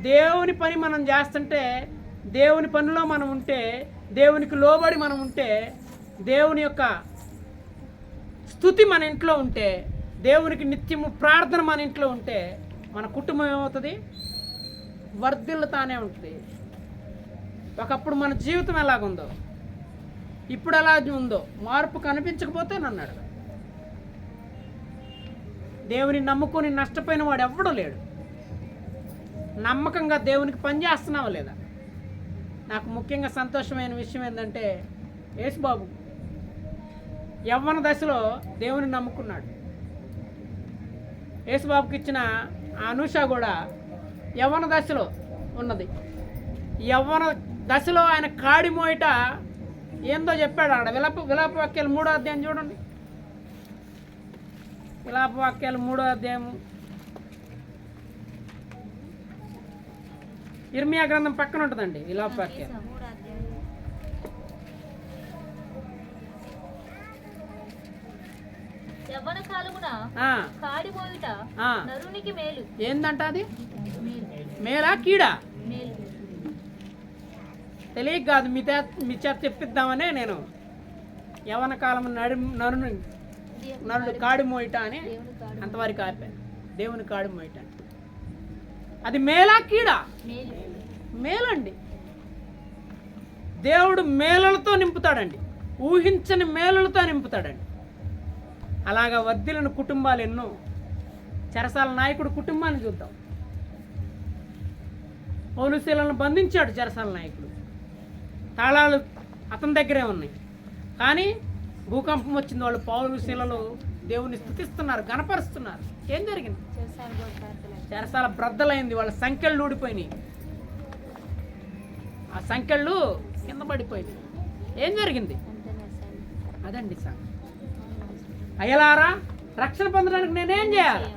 Speaker 1: దేవుని పని మనం చేస్తుంటే, దేవుని పనిలో మనం ఉంటే, దేవునికి లోబడి మనం ఉంటే, దేవుని యొక్క స్తుతి మన ఇంట్లో ఉంటే, దేవునికి నిత్యము ప్రార్థన మన ఇంట్లో ఉంటే, మన కుటుంబం ఏమవుతుంది? వర్ధిల్లుతానే ఉంటుంది. ఒకప్పుడు మన జీవితం ఎలాగుందో ఇప్పుడు ఎలా ఉందో మార్పు కనిపించకపోతే నన్ను అడగ. దేవుని నమ్ముకొని నష్టపోయిన వాడు ఎవ్వడూ లేడు. నమ్మకంగా దేవునికి పనిచేస్తున్నావా లేదా? నాకు ముఖ్యంగా సంతోషమైన విషయం ఏంటంటే, యేసుబాబు యవ్వన దశలో దేవుని నమ్ముకున్నాడు. యేసుబాబుకి ఇచ్చిన అనూష కూడా యవ్వన దశలో ఉన్నది. యవ్వన దశలో ఆయన కాడి మోయట ఏందో చెప్పాడు. అక్కడ విలాప వాక్యాలు 3వ అధ్యాయం చూడండి. విలాప వాక్యాలు 3వ అధ్యాయము, ఇర్మియా గ్రంథం పక్కన ఉంటుందండి విలాప వాక్యాలు.
Speaker 2: యవ్వన కాలమున కాడి మోయుట నరునికి మేలు.
Speaker 1: ఏందంట అది? మేలా కీడా?
Speaker 2: మేలు.
Speaker 1: తెలియక కాదు, మీ చేత చెప్పిద్దామనే నేను యవ్వన కాలం నరుడు కాడి మోయిట అని అంతవరకు ఆపాను. దేవుని కాడి మోయిట అది మేలా కీడా? మేలండి. దేవుడు మేలులతో నింపుతాడండి, ఊహించని మేలులతో నింపుతాడండి. అలాగా వర్ధిల్లిన కుటుంబాలు ఎన్నో. చెరసాల నాయకుడు కుటుంబాన్ని చూద్దాం. పౌలుశీలను బంధించాడు చెరసాల నాయకుడు. తాళాలు అతని దగ్గరే ఉన్నాయి. కానీ భూకంపం వచ్చింది. వాళ్ళు పౌలుశీలలు దేవుని స్తుతిస్తున్నారు, గణపరుస్తున్నారు. ఏం జరిగింది? చెరసాల బ్రద్దలైంది. వాళ్ళ సంఖ్యలు ఊడిపోయినాయి. ఆ సంఖ్యలు కింద పడిపోయినాయి. ఏం జరిగింది? అదండి సంగతి. అయ్యలారా, రక్షణ పొందడానికి నేనేం చేయాలి?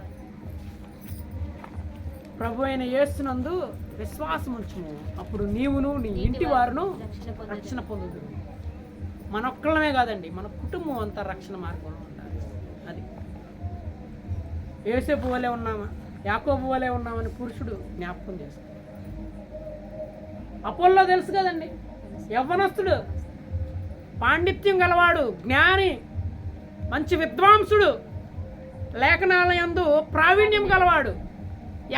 Speaker 1: ప్రభు అయిన యేసునందు విశ్వాసం ఉంచుము, అప్పుడు నీవును నీ ఇంటి వారును రక్షణ పొందుదు. మనొక్కళ్ళమే కాదండి, మన కుటుంబం అంతా రక్షణ మార్గంలో ఉండాలి. అది యోసేపు వలె ఉన్నామా, యాకోబు వలె ఉన్నామని పురుషుడు జ్ఞాపకం చేస్తాడు. అపోల్లో తెలుసు కదండి, యవ్వనస్తుడు, పాండిత్యం గలవాడు, జ్ఞాని, మంచి విద్వాంసుడు, లేఖనాల యందు ప్రావీణ్యం గలవాడు.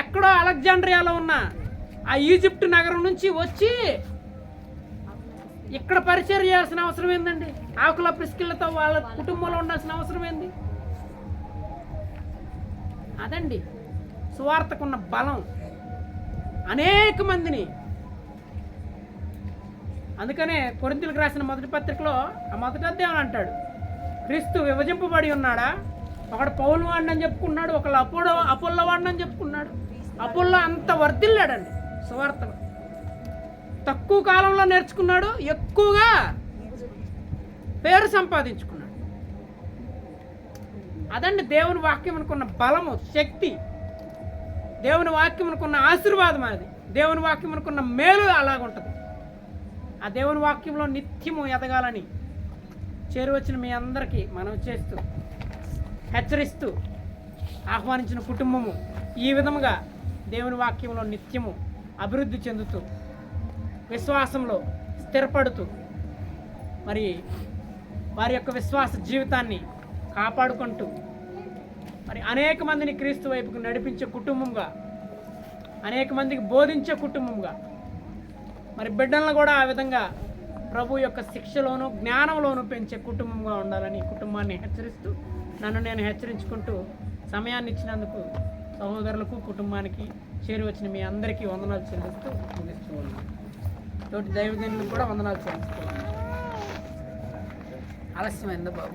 Speaker 1: ఎక్కడో అలెగ్జాండ్రియాలో ఉన్న ఆ ఈజిప్ట్ నగరం నుంచి వచ్చి ఇక్కడ పరిచయం చేయాల్సిన అవసరం ఏందండి? ఆకుల ప్రిస్కిళ్లతో వాళ్ళ కుటుంబంలో ఉండాల్సిన అవసరం ఏంది? అదండి సువార్తకున్న బలం. అనేక మందిని, అందుకనే కొరింథీయులకు రాసిన మొదటి పత్రికలో ఆ మొదటి అధ్యాయం అంటాడు, క్రీస్తు విభజింపబడి ఉన్నాడా? ఒకడు పౌలు వాడిని అని చెప్పుకున్నాడు, ఒకళ్ళు అపోల్లో వాడిని అని చెప్పుకున్నాడు. అపోల్లో అంత వర్ధిల్లాడండి సువార్తలో. తక్కువ కాలంలో నేర్చుకున్నాడు, ఎక్కువగా పేరు సంపాదించుకున్నాడు. అదండి దేవుని వాక్యం అనుకున్న బలము, శక్తి, దేవుని వాక్యం అనుకున్న ఆశీర్వాదం. అది దేవుని వాక్యం అనుకున్న మేలు అలాగుంటుంది. ఆ దేవుని వాక్యంలో నిత్యము ఎదగాలని చేరువచ్చిన మీ అందరికీ మనం చేస్తూ, హెచ్చరిస్తూ, ఆహ్వానించిన కుటుంబము ఈ విధముగా దేవుని వాక్యంలో నిత్యము అభివృద్ధి చెందుతూ, విశ్వాసంలో స్థిరపడుతూ, మరి వారి యొక్క విశ్వాస జీవితాన్ని కాపాడుకుంటూ, మరి అనేక మందిని క్రీస్తు వైపుకు నడిపించే కుటుంబంగా, అనేక మందికి బోధించే కుటుంబంగా, మరి బిడ్డలను కూడా ఆ విధంగా ప్రభు యొక్క శిక్షలోను జ్ఞానంలోను పెంచే కుటుంబంగా ఉండాలని కుటుంబాన్ని హెచ్చరిస్తూ, నన్ను నేను హెచ్చరించుకుంటూ సమయాన్ని ఇచ్చినందుకు సహోదరులకు, కుటుంబానికి, చేరువచ్చిన మీ అందరికీ వందనాలు చెల్లిస్తూ ముగిస్తూ ఉన్నాను. తోటి దైవజనులకు కూడా వందనాలు చెల్లిస్తూ ఉన్నాను.
Speaker 3: ఆలస్యమైందా బాబు?